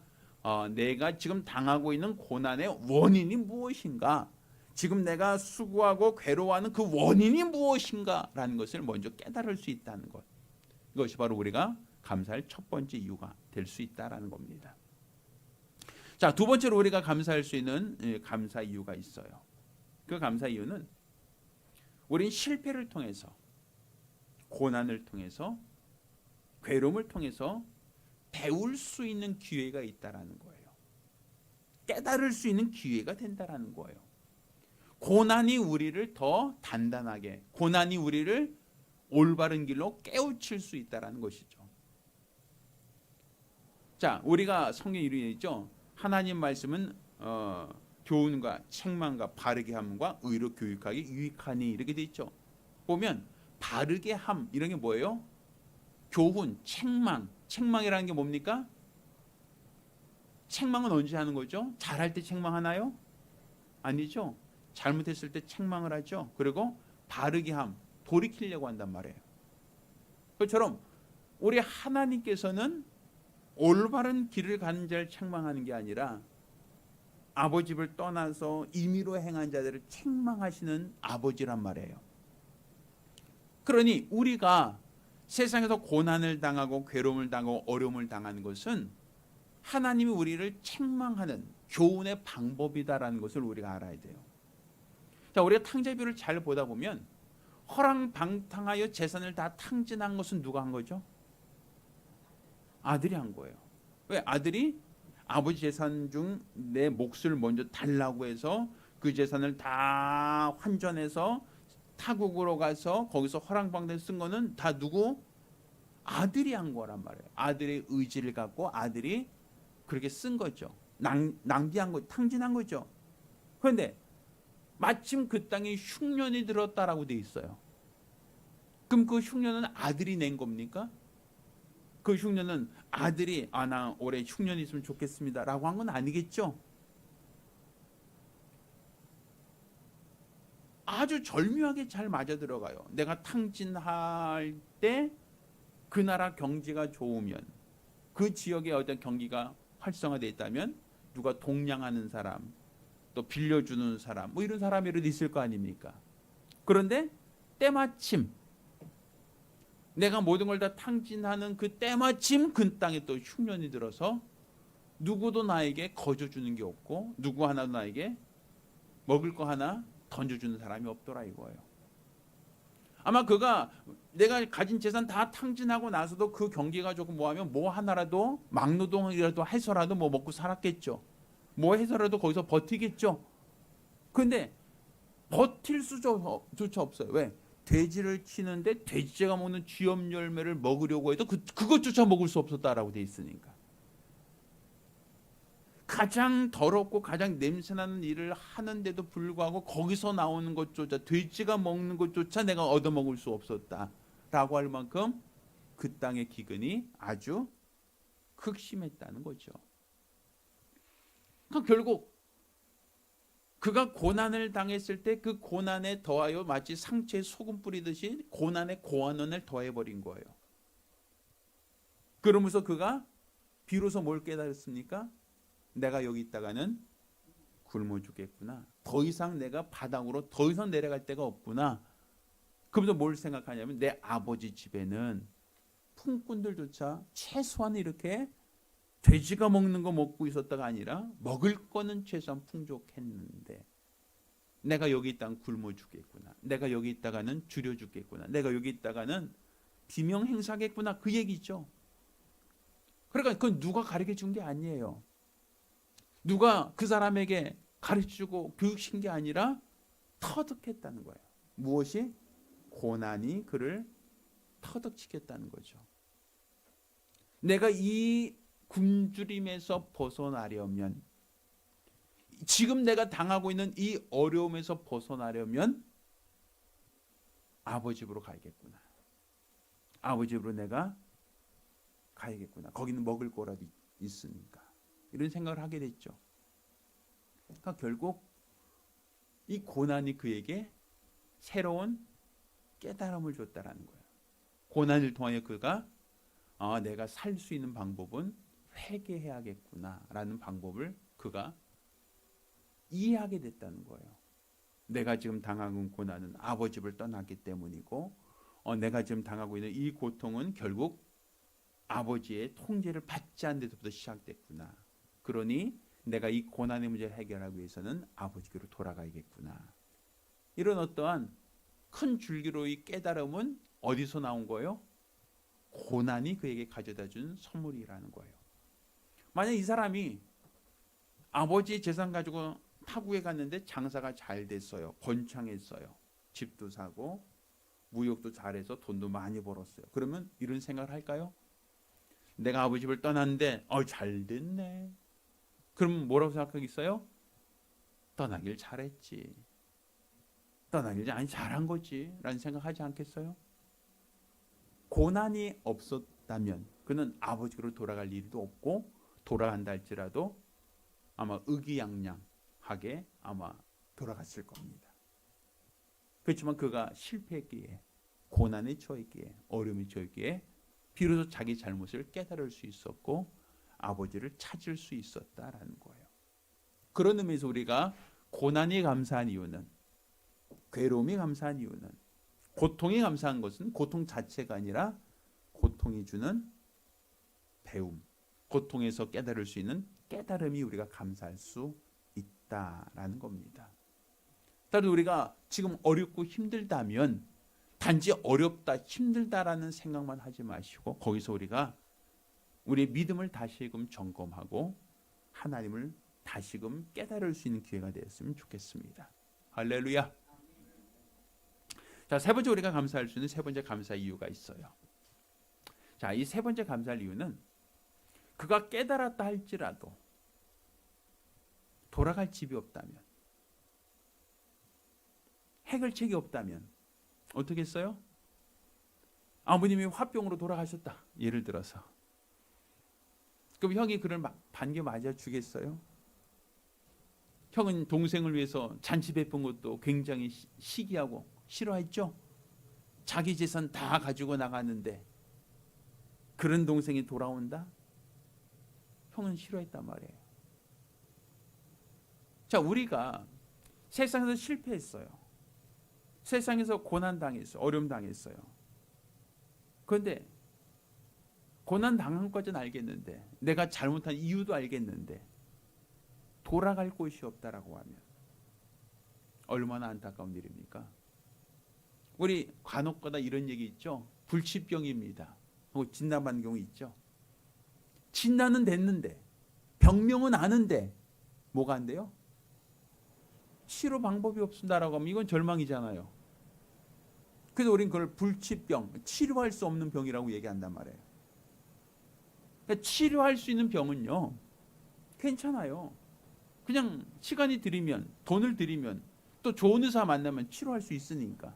내가 지금 당하고 있는 고난의 원인이 무엇인가, 지금 내가 수고하고 괴로워하는 그 원인이 무엇인가라는 것을 먼저 깨달을 수 있다는 것, 이것이 바로 우리가 감사할 첫 번째 이유가 될 수 있다라는 겁니다. 자, 두 번째로 우리가 감사할 수 있는 감사 이유가 있어요. 그 감사 이유는 우린 실패를 통해서, 고난을 통해서, 괴로움을 통해서 배울 수 있는 기회가 있다라는 거예요. 깨달을 수 있는 기회가 된다라는 거예요. 고난이 우리를 더 단단하게, 고난이 우리를 올바른 길로 깨우칠 수 있다라는 것이죠. 자, 우리가 성경에 이르게 있죠. 하나님 말씀은 교훈과 책망과 바르게 함과 의로 교육하기 유익하니, 이렇게 돼 있죠. 보면 바르게 함 이런 게 뭐예요? 교훈, 책망. 책망이라는 게 뭡니까? 책망은 언제 하는 거죠? 잘할 때 책망하나요? 아니죠. 잘못했을 때 책망을 하죠. 그리고 바르게 함, 돌이키려고 한단 말이에요. 그처럼 우리 하나님께서는 올바른 길을 가는 자를 책망하는 게 아니라 아버지 집을 떠나서 임의로 행한 자들을 책망하시는 아버지란 말이에요. 그러니 우리가 세상에서 고난을 당하고 괴로움을 당하고 어려움을 당하는 것은 하나님이 우리를 책망하는 교훈의 방법이다라는 것을 우리가 알아야 돼요. 자, 우리가 탕자비유를 잘 보다 보면 허랑방탕하여 재산을 다 탕진한 것은 누가 한 거죠? 아들이 한 거예요. 왜? 아들이 아버지 재산 중 내 몫을 먼저 달라고 해서 그 재산을 다 환전해서 타국으로 가서 거기서 허랑방탕 쓴 거는 다 누구? 아들이 한 거란 말이에요. 아들의 의지를 갖고 아들이 그렇게 쓴 거죠. 낭비한 거, 탕진한 거죠. 그런데 마침 그 땅에 흉년이 들었다라고 돼 있어요. 그럼 그 흉년은 아들이 낸 겁니까? 그 흉년은 아들이 나 올해 흉년이 있으면 좋겠습니다 라고 한 건 아니겠죠. 아주 절묘하게 잘 맞아 들어가요. 내가 탕진할 때 그 나라 경제가 좋으면, 그 지역에 어떤 경기가 활성화되어 있다면 누가 동냥하는 사람, 또 빌려주는 사람, 뭐 이런 사람이라도 있을 거 아닙니까? 그런데 때마침 내가 모든 걸 다 탕진하는 그 때마침 그 땅에 또 흉년이 들어서 누구도 나에게 거저주는 게 없고 누구 하나도 나에게 먹을 거 하나 던져주는 사람이 없더라 이거예요. 아마 그가 내가 가진 재산 다 탕진하고 나서도 그 경기가 조금 뭐하면 뭐 하나라도 막노동이라도 해서라도 뭐 먹고 살았겠죠. 뭐 해서라도 거기서 버티겠죠. 근데 버틸 수조차 없어요. 왜? 돼지를 치는데 돼지가 먹는 쥐염 열매를 먹으려고 해도 그것조차 먹을 수 없었다라고 돼 있으니까. 가장 더럽고 가장 냄새나는 일을 하는데도 불구하고 거기서 나오는 것조차, 돼지가 먹는 것조차 내가 얻어먹을 수 없었다라고 할 만큼 그 땅의 기근이 아주 극심했다는 거죠. 그러니까 결국 그가 고난을 당했을 때 그 고난에 더하여 마치 상처에 소금 뿌리듯이 고난에 고난을 더해버린 거예요. 그러면서 그가 비로소 뭘 깨달았습니까? 내가 여기 있다가는 굶어 죽겠구나. 더 이상 내가 바닥으로 더 이상 내려갈 데가 없구나. 그러면서 뭘 생각하냐면 내 아버지 집에는 품꾼들조차 최소한 이렇게 돼지가 먹는 거 먹고 있었다가 아니라 먹을 거는 최소한 풍족했는데 내가 여기 있다가 굶어 죽겠구나. 내가 여기 있다가는 줄여 죽겠구나. 내가 여기 있다가는 비명 행사겠구나. 그 얘기죠. 그러니까 그건 누가 가르쳐 준 게 아니에요. 누가 그 사람에게 가르쳐주고 교육신 게 아니라 터득했다는 거예요. 무엇이? 고난이 그를 터득시켰다는 거죠. 내가 이 굶주림에서 벗어나려면, 지금 내가 당하고 있는 이 어려움에서 벗어나려면 아버지 집으로 가야겠구나. 아버지 집으로 내가 가야겠구나. 거기는 먹을 거라도 있으니까. 이런 생각을 하게 됐죠. 그러니까 결국 이 고난이 그에게 새로운 깨달음을 줬다라는 거예요. 고난을 통하여 그가 내가 살 수 있는 방법은 회개해야겠구나라는 방법을 그가 이해하게 됐다는 거예요. 내가 지금 당하는 고난은 아버지 집을 떠났기 때문이고 내가 지금 당하고 있는 이 고통은 결국 아버지의 통제를 받지 않는 데서부터 시작됐구나. 그러니 내가 이 고난의 문제를 해결하기 위해서는 아버지께로 돌아가야겠구나. 이런 어떠한 큰 줄기로의 깨달음은 어디서 나온 거예요? 고난이 그에게 가져다 준 선물이라는 거예요. 만약 이 사람이 아버지의 재산 가지고 타국에 갔는데 장사가 잘 됐어요. 번창했어요. 집도 사고 무역도 잘해서 돈도 많이 벌었어요. 그러면 이런 생각을 할까요? 내가 아버지 집을 떠났는데 잘 됐네. 그럼 뭐라고 생각하겠어요? 떠나길 잘했지. 떠나길 아니 잘한 거지 라는 생각하지 않겠어요? 고난이 없었다면 그는 아버지로 돌아갈 일도 없고 돌아간다 할지라도 아마 의기양양하게 아마 돌아갔을 겁니다. 그렇지만 그가 실패했기에 고난에 처했기에 어려움에 처했기에 비로소 자기 잘못을 깨달을 수 있었고 아버지를 찾을 수 있었다라는 거예요. 그런 의미에서 우리가 고난이 감사한 이유는, 괴로움이 감사한 이유는, 고통이 감사한 것은 고통 자체가 아니라 고통이 주는 배움, 고통에서 깨달을 수 있는 깨달음이 우리가 감사할 수 있다라는 겁니다. 따라서 우리가 지금 어렵고 힘들다면 단지 어렵다 힘들다라는 생각만 하지 마시고 거기서 우리가 우리의 믿음을 다시금 점검하고 하나님을 다시금 깨달을 수 있는 기회가 되었으면 좋겠습니다. 할렐루야. 자, 세 번째 우리가 감사할 수 있는 세 번째 감사 이유가 있어요. 자, 이 세 번째 감사할 이유는 그가 깨달았다 할지라도 돌아갈 집이 없다면, 해결책이 없다면 어떻게 했어요? 아버님이 화병으로 돌아가셨다. 예를 들어서. 그럼 형이 그를 반겨 맞아 주겠어요? 형은 동생을 위해서 잔치 베푼 것도 굉장히 시기하고 싫어했죠? 자기 재산 다 가지고 나갔는데 그런 동생이 돌아온다? 형은 싫어했단 말이에요. 자, 우리가 세상에서 실패했어요. 세상에서 고난당했어요. 어려움당했어요. 그런데 고난당한 것까지는 알겠는데, 내가 잘못한 이유도 알겠는데 돌아갈 곳이 없다라고 하면 얼마나 안타까운 일입니까? 우리 간혹가다 이런 얘기 있죠. 불치병입니다 하고 진단받는 경우 있죠. 진단은 됐는데, 병명은 아는데 뭐가 안 돼요? 치료 방법이 없습니다라고 하면 이건 절망이잖아요. 그래서 우리는 그걸 불치병, 치료할 수 없는 병이라고 얘기한단 말이에요. 그러니까 치료할 수 있는 병은요, 괜찮아요. 그냥 시간이 들이면, 돈을 들이면, 또 좋은 의사 만나면 치료할 수 있으니까.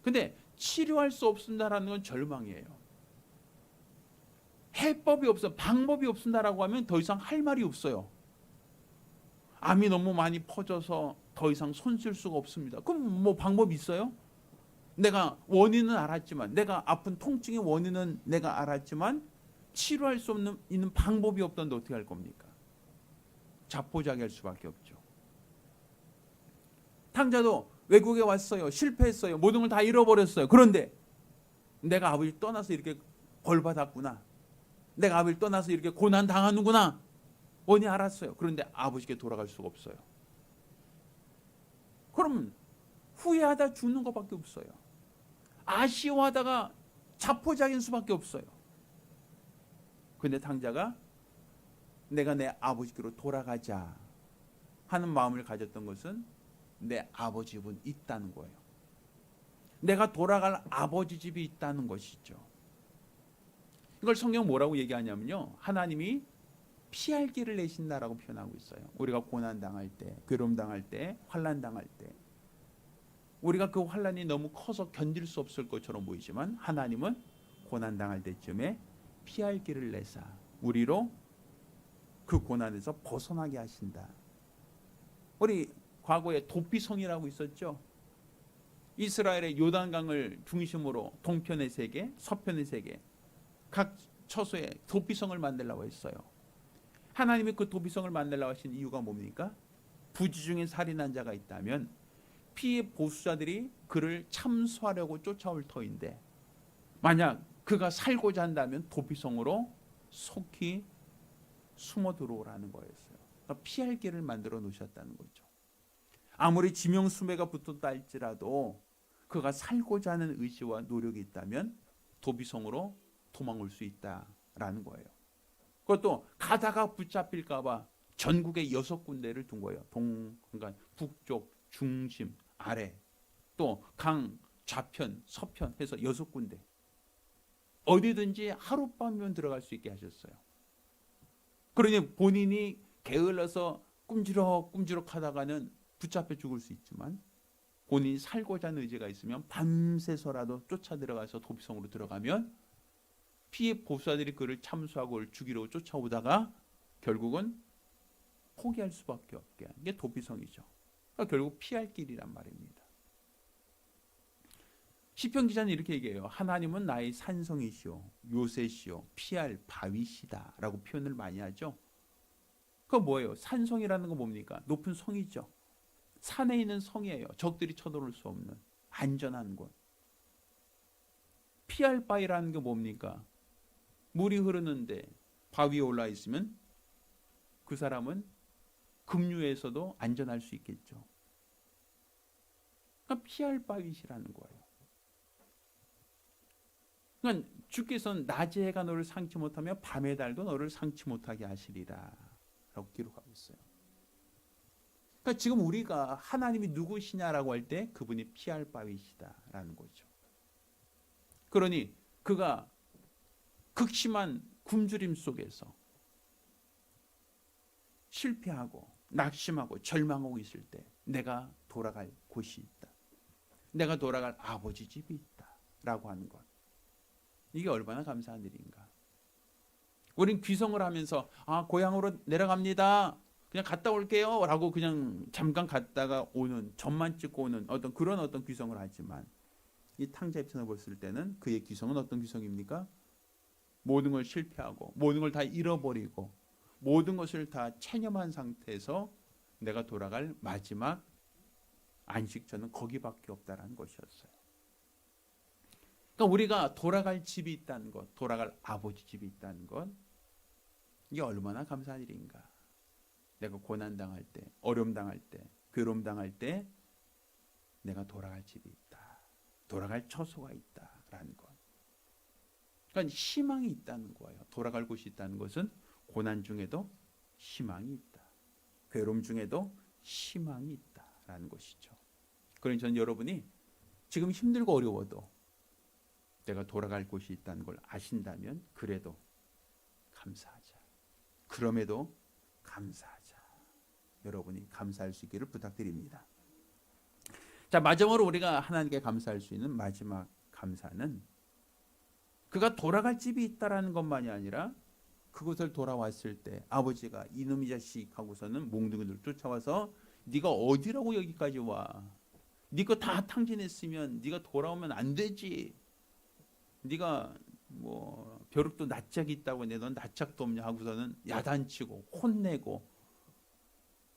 근데 치료할 수 없습니다라는 건 절망이에요. 해법이 없어, 방법이 없습니다라고 하면 더 이상 할 말이 없어요. 암이 너무 많이 퍼져서 더 이상 손 쓸 수가 없습니다. 그럼 뭐 방법이 있어요? 내가 원인은 알았지만, 내가 아픈 통증의 원인은 내가 알았지만 치료할 수 없는 있는 방법이 없던데 어떻게 할 겁니까? 자포자기할 수밖에 없죠. 탕자도 외국에 왔어요. 실패했어요. 모든 걸 다 잃어버렸어요. 그런데 내가 아버지 떠나서 이렇게 벌 받았구나. 내가 아버지 떠나서 이렇게 고난 당하는구나. 원이 알았어요. 그런데 아버지께 돌아갈 수가 없어요. 그럼 후회하다 죽는 것밖에 없어요. 아쉬워하다가 자포자기인 수밖에 없어요. 근데 탕자가 내가 내 아버지께로 돌아가자 하는 마음을 가졌던 것은 내 아버지 집은 있다는 거예요. 내가 돌아갈 아버지 집이 있다는 것이죠. 이걸 성경 뭐라고 얘기하냐면요, 하나님이 피할 길을 내신다라고 표현하고 있어요. 우리가 고난당할 때, 괴로움당할 때, 환난당할 때, 우리가 그 환난이 너무 커서 견딜 수 없을 것처럼 보이지만 하나님은 고난당할 때쯤에 피할 길을 내사 우리로 그 고난에서 벗어나게 하신다. 우리 과거에 도피성이라고 있었죠. 이스라엘의 요단강을 중심으로 동편의 세계, 서편의 세계 각 처소에 도피성을 만들라고 했어요. 하나님이 그 도피성을 만들라고 하신 이유가 뭡니까? 부지 중에 살인한 자가 있다면 피해 보수자들이 그를 참수하려고 쫓아올 터인데, 만약 그가 살고자 한다면 도피성으로 속히 숨어 들어오라는 거였어요. 그러니까 피할 길을 만들어 놓으셨다는 거죠. 아무리 지명수매가 붙었다 할지라도 그가 살고자 하는 의지와 노력이 있다면 도피성으로 도망올 수 있다라는 거예요. 그것도 가다가 붙잡힐까 봐 전국에 6군데를 둔 거예요. 그러니까 북쪽, 중심, 아래, 또 강 좌편, 서편 해서 6군데. 어디든지 하룻밤이면 들어갈 수 있게 하셨어요. 그러니 본인이 게을러서 꿈지럭꿈지럭 하다가는 붙잡혀 죽을 수 있지만, 본인이 살고자 하는 의지가 있으면 밤새서라도 쫓아 들어가서 도피성으로 들어가면 피해 보수자들이 그를 참수하고 그를 죽이려고 쫓아오다가 결국은 포기할 수밖에 없게 하는 게 도피성이죠. 그러니까 결국 피할 길이란 말입니다. 시편 기자는 이렇게 얘기해요. 하나님은 나의 산성이시오, 요새시오, 피할 바위시다 라고 표현을 많이 하죠. 그거 뭐예요? 산성이라는 건 뭡니까? 높은 성이죠. 산에 있는 성이에요. 적들이 쳐들어올 수 없는 안전한 곳. 피할 바위라는 게 뭡니까? 물이 흐르는데 바위에 올라 있으면 그 사람은 급류에서도 안전할 수 있겠죠. 그러니까 피할 바위시라는 거예요. 그러니까 주께서는 낮의 해가 너를 상치 못하며 밤의 달도 너를 상치 못하게 하시리라 라고 기록하고 있어요. 그러니까 지금 우리가 하나님이 누구시냐라고 할 때 그분이 피할 바위시다라는 거죠. 그러니 그가 극심한 굶주림 속에서 실패하고 낙심하고 절망하고 있을 때 내가 돌아갈 곳이 있다. 내가 돌아갈 아버지 집이 있다 라고 하는 것. 이게 얼마나 감사한 일인가. 우린 귀성을 하면서 고향으로 내려갑니다. 그냥 갔다 올게요 라고 그냥 잠깐 갔다가 오는, 점만 찍고 오는 그런 귀성을 하지만, 이 탕자 입장에서 봤을 때는 그의 귀성은 어떤 귀성입니까? 모든 걸 실패하고 모든 걸 다 잃어버리고 모든 것을 다 체념한 상태에서 내가 돌아갈 마지막 안식처는 거기밖에 없다라는 것이었어요. 그러니까 우리가 돌아갈 집이 있다는 것, 돌아갈 아버지 집이 있다는 것, 이게 얼마나 감사한 일인가. 내가 고난당할 때, 어려움당할 때, 괴로움당할 때 내가 돌아갈 집이 있다. 돌아갈 처소가 있다라는 것. 그러니까 희망이 있다는 거예요. 돌아갈 곳이 있다는 것은 고난 중에도 희망이 있다. 괴로움 중에도 희망이 있다라는 것이죠. 그러니 저는 여러분이 지금 힘들고 어려워도 내가 돌아갈 곳이 있다는 걸 아신다면 그래도 감사하자. 그럼에도 감사하자. 여러분이 감사할 수 있기를 부탁드립니다. 자, 마지막으로 우리가 하나님께 감사할 수 있는 마지막 감사는 그가 돌아갈 집이 있다라는 것만이 아니라 그곳을 돌아왔을 때 아버지가 이놈의 자식 하고서는 몽둥이들 쫓아와서 네가 어디라고 여기까지 와? 네 거 다 탕진했으면 네가 돌아오면 안 되지. 네가 뭐 벼룩도 낯짝이 있다고 내 넌 낯짝도 없냐 하고서는 야단치고 혼내고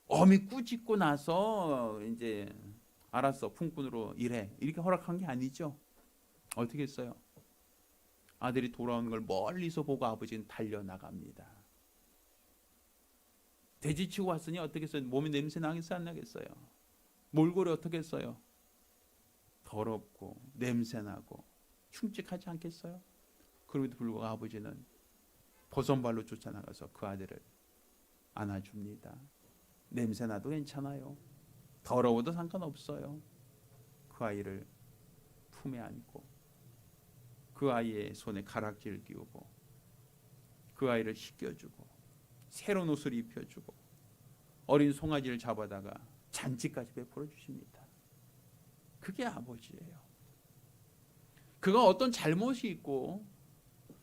어미 꾸짖고 나서 이제 알았어 품꾼으로 일해 이렇게 허락한 게 아니죠. 어떻게 했어요? 아들이 돌아오는 걸 멀리서 보고 아버지는 달려나갑니다. 돼지치고 왔으니 어떻게 했어요? 몸이 냄새 나겠어요? 안 나겠어요? 몰골이 어떻게 했어요? 더럽고 냄새나고 흉측하지 않겠어요? 그럼에도 불구하고 아버지는 버선발로 쫓아나가서 그 아들을 안아줍니다. 냄새나도 괜찮아요. 더러워도 상관없어요. 그 아이를 품에 안고 그 아이의 손에 가락지를 끼우고 그 아이를 씻겨주고 새로운 옷을 입혀주고 어린 송아지를 잡아다가 잔치까지 베풀어 주십니다. 그게 아버지예요. 그가 어떤 잘못이 있고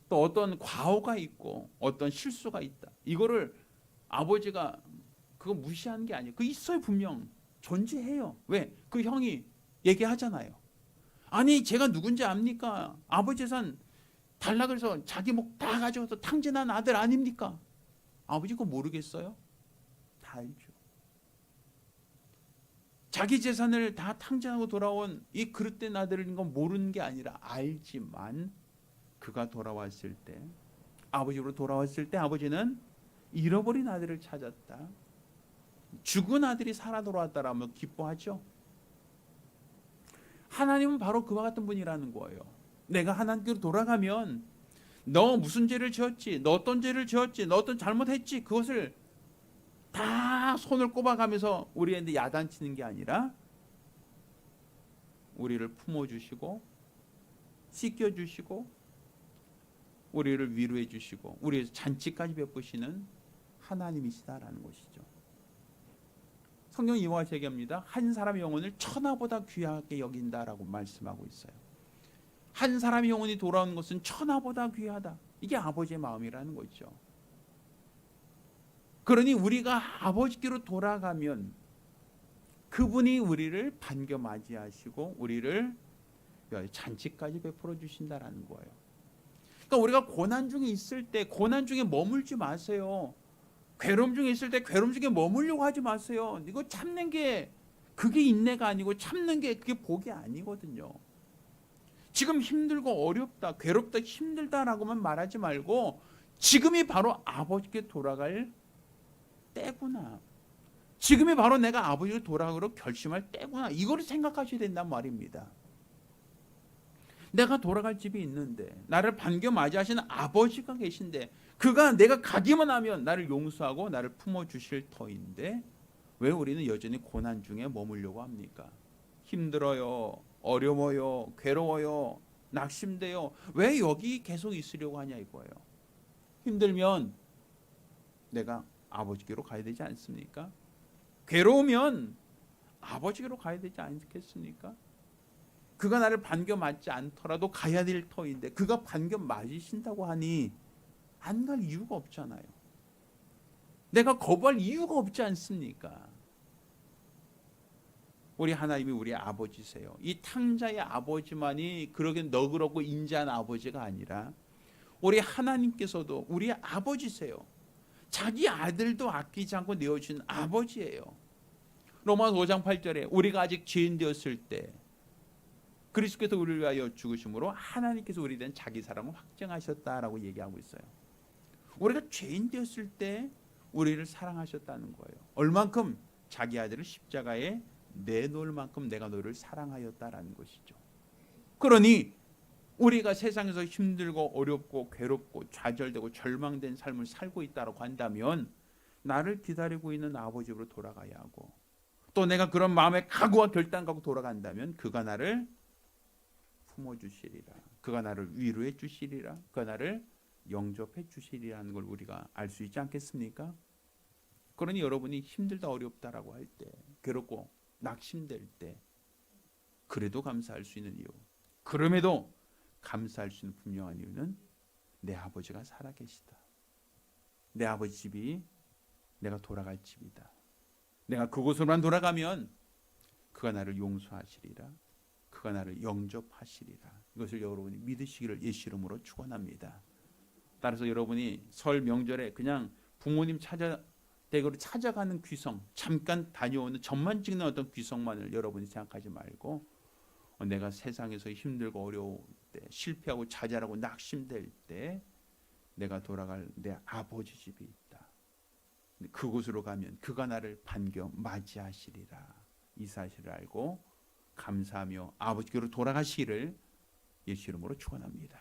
또 어떤 과오가 있고 어떤 실수가 있다. 이거를 아버지가 그거 무시하는 게 아니에요. 그 있어요. 분명 존재해요. 왜? 그 형이 얘기하잖아요. 아니 제가 누군지 압니까? 아버지 재산 달라 그래서 자기 목 다 가져가서 탕진한 아들 아닙니까? 아버지 그거 모르겠어요? 다 알죠. 자기 재산을 다 탕진하고 돌아온 이 그릇된 아들인 건 모르는 게 아니라 알지만 그가 돌아왔을 때 아버지 집으로 돌아왔을 때 아버지는 잃어버린 아들을 찾았다. 죽은 아들이 살아 돌아왔다라면 기뻐하죠. 하나님은 바로 그와 같은 분이라는 거예요. 내가 하나님께로 돌아가면 너 무슨 죄를 지었지? 너 어떤 죄를 지었지? 너 어떤 잘못했지? 그것을 다 손을 꼽아가면서 우리한테 야단치는 게 아니라 우리를 품어주시고 씻겨주시고 우리를 위로해 주시고 우리의 잔치까지 베푸시는 하나님이시다라는 것이죠. 성경 이와 같이 얘기합니다. 한 사람의 영혼을 천하보다 귀하게 여긴다라고 말씀하고 있어요. 한 사람의 영혼이 돌아오는 것은 천하보다 귀하다. 이게 아버지의 마음이라는 거죠. 그러니 우리가 아버지께로 돌아가면 그분이 우리를 반겨 맞이하시고 우리를 잔치까지 베풀어 주신다라는 거예요. 그러니까 우리가 고난 중에 있을 때 고난 중에 머물지 마세요. 괴로움 중에 있을 때 괴로움 중에 머물려고 하지 마세요. 이거 참는 게 그게 인내가 아니고 참는 게 그게 복이 아니거든요. 지금 힘들고 어렵다, 괴롭다, 힘들다라고만 말하지 말고 지금이 바로 아버지께 돌아갈 때구나. 지금이 바로 내가 아버지로 돌아가기로 결심할 때구나. 이거를 생각하셔야 된단 말입니다. 내가 돌아갈 집이 있는데 나를 반겨 맞이하시는 아버지가 계신데 그가 내가 가기만 하면 나를 용서하고 나를 품어주실 터인데 왜 우리는 여전히 고난 중에 머물려고 합니까? 힘들어요, 어려워요, 괴로워요, 낙심돼요. 왜 여기 계속 있으려고 하냐 이거예요. 힘들면 내가 아버지께로 가야 되지 않습니까? 괴로우면 아버지께로 가야 되지 않겠습니까? 그가 나를 반겨 맞지 않더라도 가야 될 터인데 그가 반겨 맞으신다고 하니 안 갈 이유가 없잖아요. 내가 거부할 이유가 없지 않습니까? 우리 하나님이 우리 아버지세요. 이 탕자의 아버지만이 그러게 너그럽고 인자한 아버지가 아니라 우리 하나님께서도 우리의 아버지세요. 자기 아들도 아끼지 않고 내어주신 아버지예요. 로마서 5장 8절에 우리가 아직 죄인 되었을 때 그리스도께서 우리를 위하여 죽으심으로 하나님께서 우리에 대한 자기 사랑을 확증하셨다라고 얘기하고 있어요. 우리가 죄인 되었을 때 우리를 사랑하셨다는 거예요. 얼만큼? 자기 아들을 십자가에 내놓을 만큼 내가 너를 사랑하였다라는 것이죠. 그러니 우리가 세상에서 힘들고 어렵고 괴롭고 좌절되고 절망된 삶을 살고 있다고 한다면 나를 기다리고 있는 아버지로 돌아가야 하고, 또 내가 그런 마음의 각오와 결단 갖고 돌아간다면 그가 나를 품어주시리라, 그가 나를 위로해 주시리라, 그가 나를 영접해 주시리라는 걸 우리가 알 수 있지 않겠습니까? 그러니 여러분이 힘들다 어렵다라고 할 때, 괴롭고 낙심될 때 그래도 감사할 수 있는 이유, 그럼에도 감사할 수 있는 분명한 이유는 내 아버지가 살아계시다. 내 아버지 집이 내가 돌아갈 집이다. 내가 그곳으로만 돌아가면 그가 나를 용서하시리라, 그가 나를 영접하시리라. 이것을 여러분이 믿으시기를 예수 이름으로 축원합니다. 따라서 여러분이 설 명절에 그냥 부모님 댁으로 찾아가는 귀성, 잠깐 다녀오는 점만 찍는 어떤 귀성만을 여러분이 생각하지 말고, 내가 세상에서 힘들고 어려울 때, 실패하고 좌절하고 낙심될 때 내가 돌아갈 내 아버지 집이 있다. 그곳으로 가면 그가 나를 반겨 맞이하시리라. 이 사실을 알고 감사하며 아버지께로 돌아가시기를 예수 이름으로 축원합니다.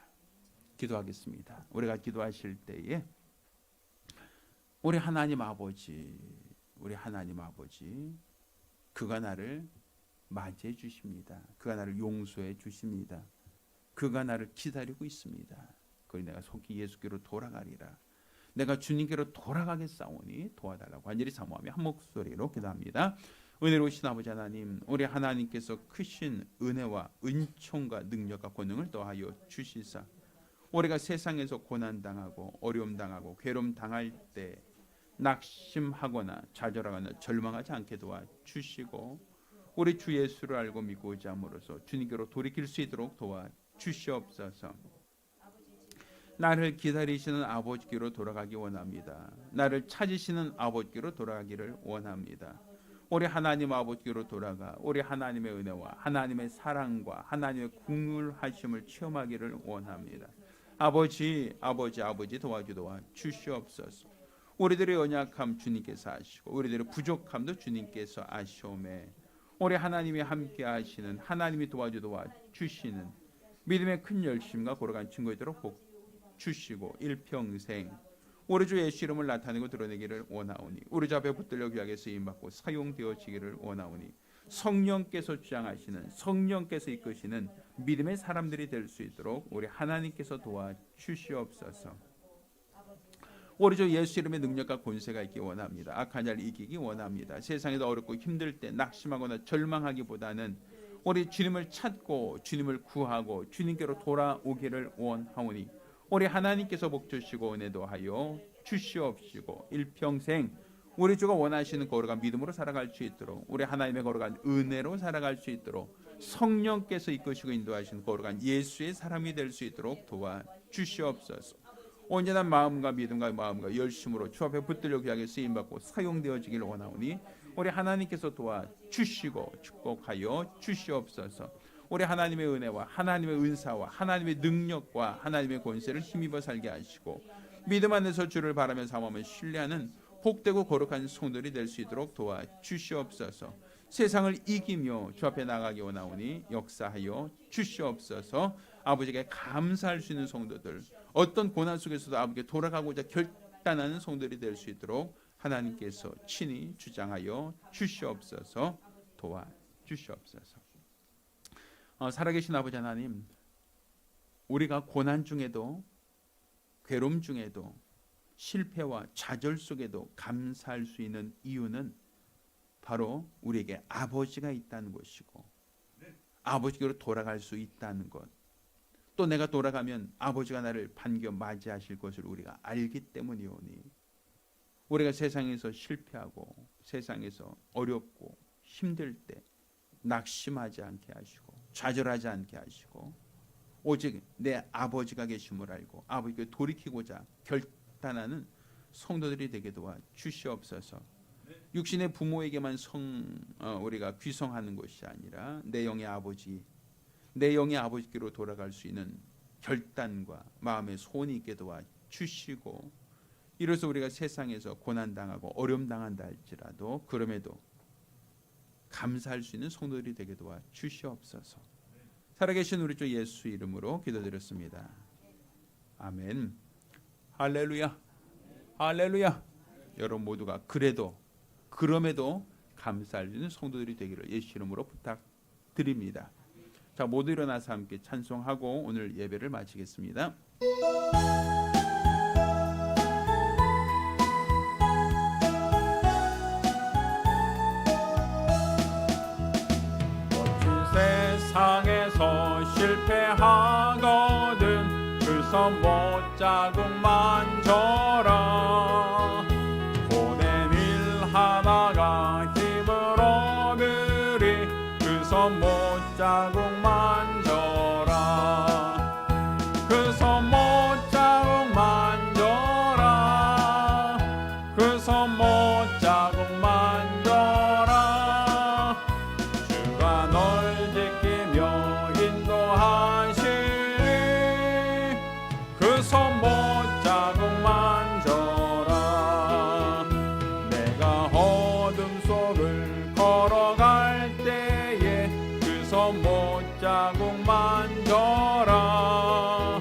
기도하겠습니다. 우리가 기도하실 때에 우리 하나님 아버지, 그가 나를 맞이해 주십니다. 그가 나를 용서해 주십니다. 그가 나를 기다리고 있습니다. 그리 내가 속히 예수께로 돌아가리라. 내가 주님께로 돌아가겠사오니 도와달라고 간절히 사모하며 한 목소리로 기도합니다. 은혜로우신 아버지 하나님, 우리 하나님께서 크신 은혜와 은총과 능력과 권능을 더하여 주시사 우리가 세상에서 고난당하고 어려움당하고 괴로움당할 때 낙심하거나 좌절하거나 절망하지 않게 도와주시고, 우리 주 예수를 알고 믿고자 함으로써 주님께로 돌이킬 수 있도록 도와주시옵소서. 나를 기다리시는 아버지께로 돌아가기 원합니다. 나를 찾으시는 아버지께로 돌아가기를 원합니다. 우리 하나님 아버지께로 돌아가 우리 하나님의 은혜와 하나님의 사랑과 하나님의 국률하심을 체험하기를 원합니다. 아버지 도와주시옵소서. 우리들의 연약함 주님께서 아시고 우리들의 부족함도 주님께서 아시오매, 우리 하나님이 함께 하시는, 하나님이 도와주시는 믿음의 큰 열심과 걸어간 증거 있도록 복 주시고 일평생 우리 주 예수 이름을 나타내고 드러내기를 원하오니, 우리 주 앞에 붙들려 귀하게 쓰임받고 사용되어지기를 원하오니, 성령께서 주장하시는, 성령께서 이끄시는 믿음의 사람들이 될 수 있도록 우리 하나님께서 도와주시옵소서. 우리 주 예수 이름의 능력과 권세가 있기 원합니다. 악한 자를 이기기 원합니다. 세상에도 어렵고 힘들 때 낙심하거나 절망하기보다는 우리 주님을 찾고 주님을 구하고 주님께로 돌아오기를 원하오니, 우리 하나님께서 복 주시고 은혜도 하여 주시옵시고 일평생 우리 주가 원하시는 거룩한 믿음으로 살아갈 수 있도록, 우리 하나님의 거룩한 은혜로 살아갈 수 있도록, 성령께서 이끄시고 인도하시는 거룩한 예수의 사람이 될 수 있도록 도와주시옵소서. 온전한 마음과 믿음과 마음과 열심으로 주 앞에 붙들려 귀하게 쓰임받고 사용되어지기를 원하오니, 우리 하나님께서 도와주시고 축복하여 주시옵소서. 우리 하나님의 은혜와 하나님의 은사와 하나님의 능력과 하나님의 권세를 힘입어 살게 하시고, 믿음 안에서 주를 바라며 사모하며 신뢰하는 복되고 거룩한 성도들이 될 수 있도록 도와주시옵소서. 세상을 이기며 주 앞에 나가기 원하오니 역사하여 주시옵소서. 아버지께 감사할 수 있는 성도들, 어떤 고난 속에서도 아버지께 돌아가고자 결단하는 성도들이 될 수 있도록 하나님께서 친히 주장하여 주시옵소서. 도와주시옵소서. 살아계신 아버지 하나님, 우리가 고난 중에도 괴로움 중에도 실패와 좌절 속에도 감사할 수 있는 이유는 바로 우리에게 아버지가 있다는 것이고, 아버지께로 돌아갈 수 있다는 것, 또 내가 돌아가면 아버지가 나를 반겨 맞이하실 것을 우리가 알기 때문이오니, 우리가 세상에서 실패하고 세상에서 어렵고 힘들 때 낙심하지 않게 하시고 좌절하지 않게 하시고, 오직 내 아버지가 계심을 알고 아버지께 돌이키고자 결단하는 성도들이 되게 도와 주시옵소서. 육신의 부모에게만 우리가 귀성하는 것이 아니라 내 영의 아버지께로 돌아갈 수 있는 결단과 마음의 소원이 있게 도와 주시고, 이로써 우리가 세상에서 고난당하고 어려움당한다 할지라도 그럼에도 감사할 수 있는 성도들이 되게 도와 주시옵소서. 살아계신 우리 주 예수 이름으로 기도드렸습니다. 아멘. 할렐루야. 할렐루야. 여러분 모두가 그럼에도 감사할 수 있는 성도들이 되기를 예수 이름으로 부탁드립니다. 자, 모두 일어나서 함께 찬송하고 오늘 예배를 마치겠습니다. 세상에서 실패하거든 그 선 못자국만 져라. 보낸 일 하다가 힘을 얻으리 그 선 못자국만 져라. 그 선 못자국만 져라. 그 선 못자국만 져라. 주가 널 지키며 인도하시리. 그 손 못자국만 져라. 내가 어둠 속을 걸어갈 때에 그 손 못자국만 져라.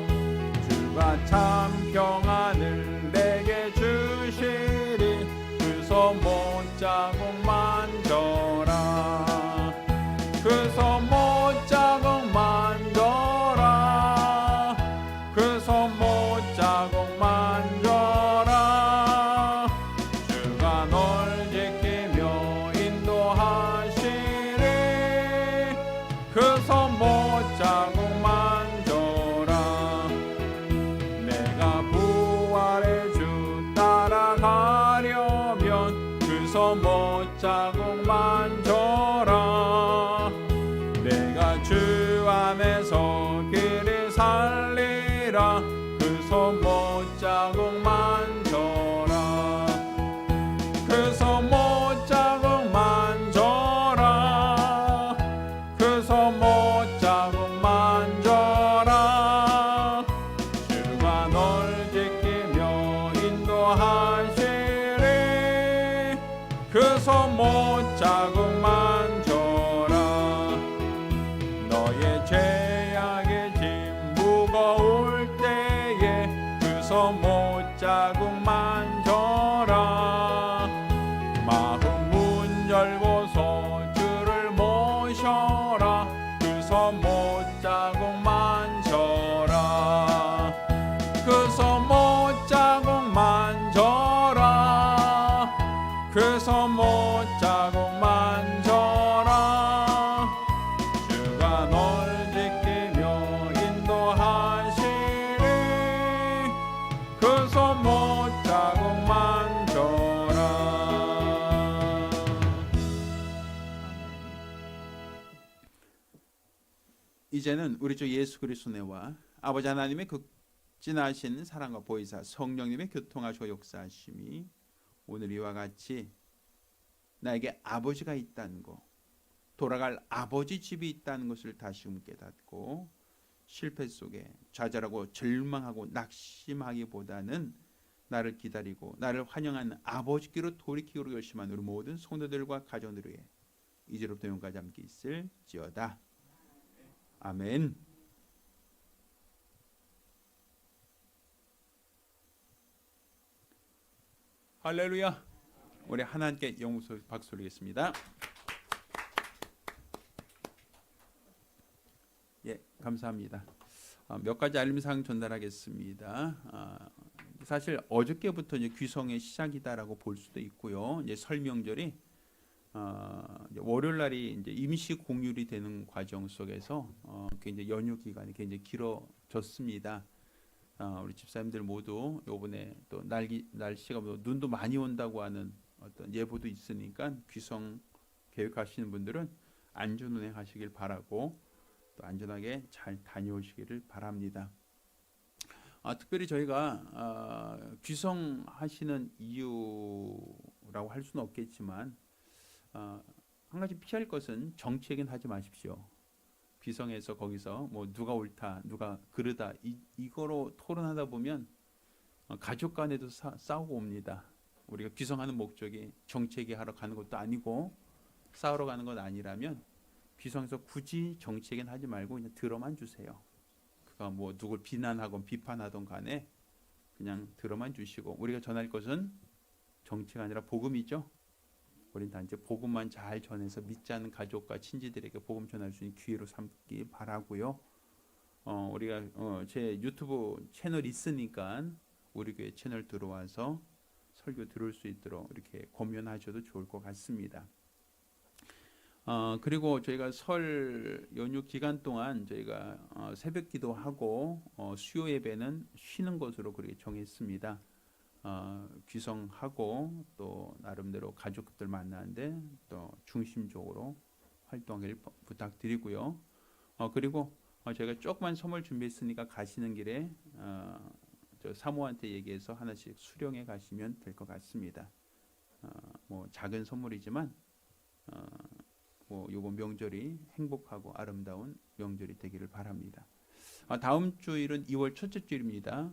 주가 참 평안을 내게 주시리. 그 손 못자국만 져라. 그 손 못자국만 져라. 그 손 못자국만 져라. 주가 널 지키며 인도하시리. 그 손 못자국만 져라. 내가 부활의 주 따라가려면 그 손 못자국만 져라. 내가 주 안에서 길이 살리라. 그 손 못자국만 져라. 그 손 못자국만 져라. 그 손 못자국만 져라. 주가 널 지키며 인도하시리. 그 손 못자국만 져라. 너의 죄악의 짐 무거울 때에 그 손 못자국만 져라. 마음 문 열고서 주를 모셔라. 그 손 못자국만 져라. 그 손 못자국만 져라. 그 손 못자국만 져라. 주가 널 지키며 인도하시리. 그 손 못자국만 져라. 이제는 우리 주 예수 그리스도의 은혜와 아버지 하나님의 극진하신 사랑과 보혜사 성령님의 교통하시고 역사하심이 오늘 이와 같이 나에게 아버지가 있다는 것, 돌아갈 아버지 집이 있다는 것을 다시금 깨닫고 실패 속에 좌절하고 절망하고 낙심하기보다는 나를 기다리고 나를 환영하는 아버지께로 돌이키기로 결심한 우리 모든 성도들과 가정들 위해 이제로부터 영원까지 함께 있을지어다. 아멘. 할렐루야. 우리 하나님께 영웅 박수 올리겠습니다. 예, 감사합니다. 몇 가지 알림사항 전달하겠습니다. 사실 어저께부터 이제 귀성의 시작이다라고 볼 수도 있고요. 이제 설명절이 이제 월요일 날이 이제 임시 공휴일이 되는 과정 속에서 굉장히 연휴 기간이 굉장히 길어졌습니다. 우리 집사님들 모두 요번에 또 날씨가 눈도 많이 온다고 하는 어떤 예보도 있으니까 귀성 계획하시는 분들은 안전 운행하시길 바라고, 또 안전하게 잘 다녀오시기를 바랍니다. 특별히 저희가 귀성하시는 이유라고 할 수는 없겠지만 한 가지 피할 것은 정치 얘기는 하지 마십시오. 귀성해서 거기서 뭐 누가 옳다, 누가 그르다 이거로 토론하다 보면 가족 간에도 싸우고 옵니다. 우리가 귀성하는 목적이 정치 얘기하러 가는 것도 아니고 싸우러 가는 건 아니라면 귀성해서 굳이 정치 얘기는 하지 말고 그냥 들어만 주세요. 그가 뭐 누굴 비난하건 비판하던 간에 그냥 들어만 주시고, 우리가 전할 것은 정치가 아니라 복음이죠. 우린 단지 복음만 잘 전해서 믿지 않는 가족과 친지들에게 복음 전할 수 있는 기회로 삼기 바라고요. 우리가 제 유튜브 채널 있으니까 우리 교회 채널 들어와서 설교 들을 수 있도록 이렇게 권면하셔도 좋을 것 같습니다. 그리고 저희가 설 연휴 기간 동안 저희가 새벽 기도하고 수요 예배는 쉬는 것으로 그렇게 정했습니다. 귀성하고 또 나름대로 가족들 만나는데 또 중심적으로 활동을 부탁드리고요. 그리고 저희가 조그만 선물 준비했으니까 가시는 길에 저 사모한테 얘기해서 하나씩 수령해 가시면 될 것 같습니다. 뭐 작은 선물이지만 뭐 요번 명절이 행복하고 아름다운 명절이 되기를 바랍니다. 다음 주일은 2월 첫째 주일입니다.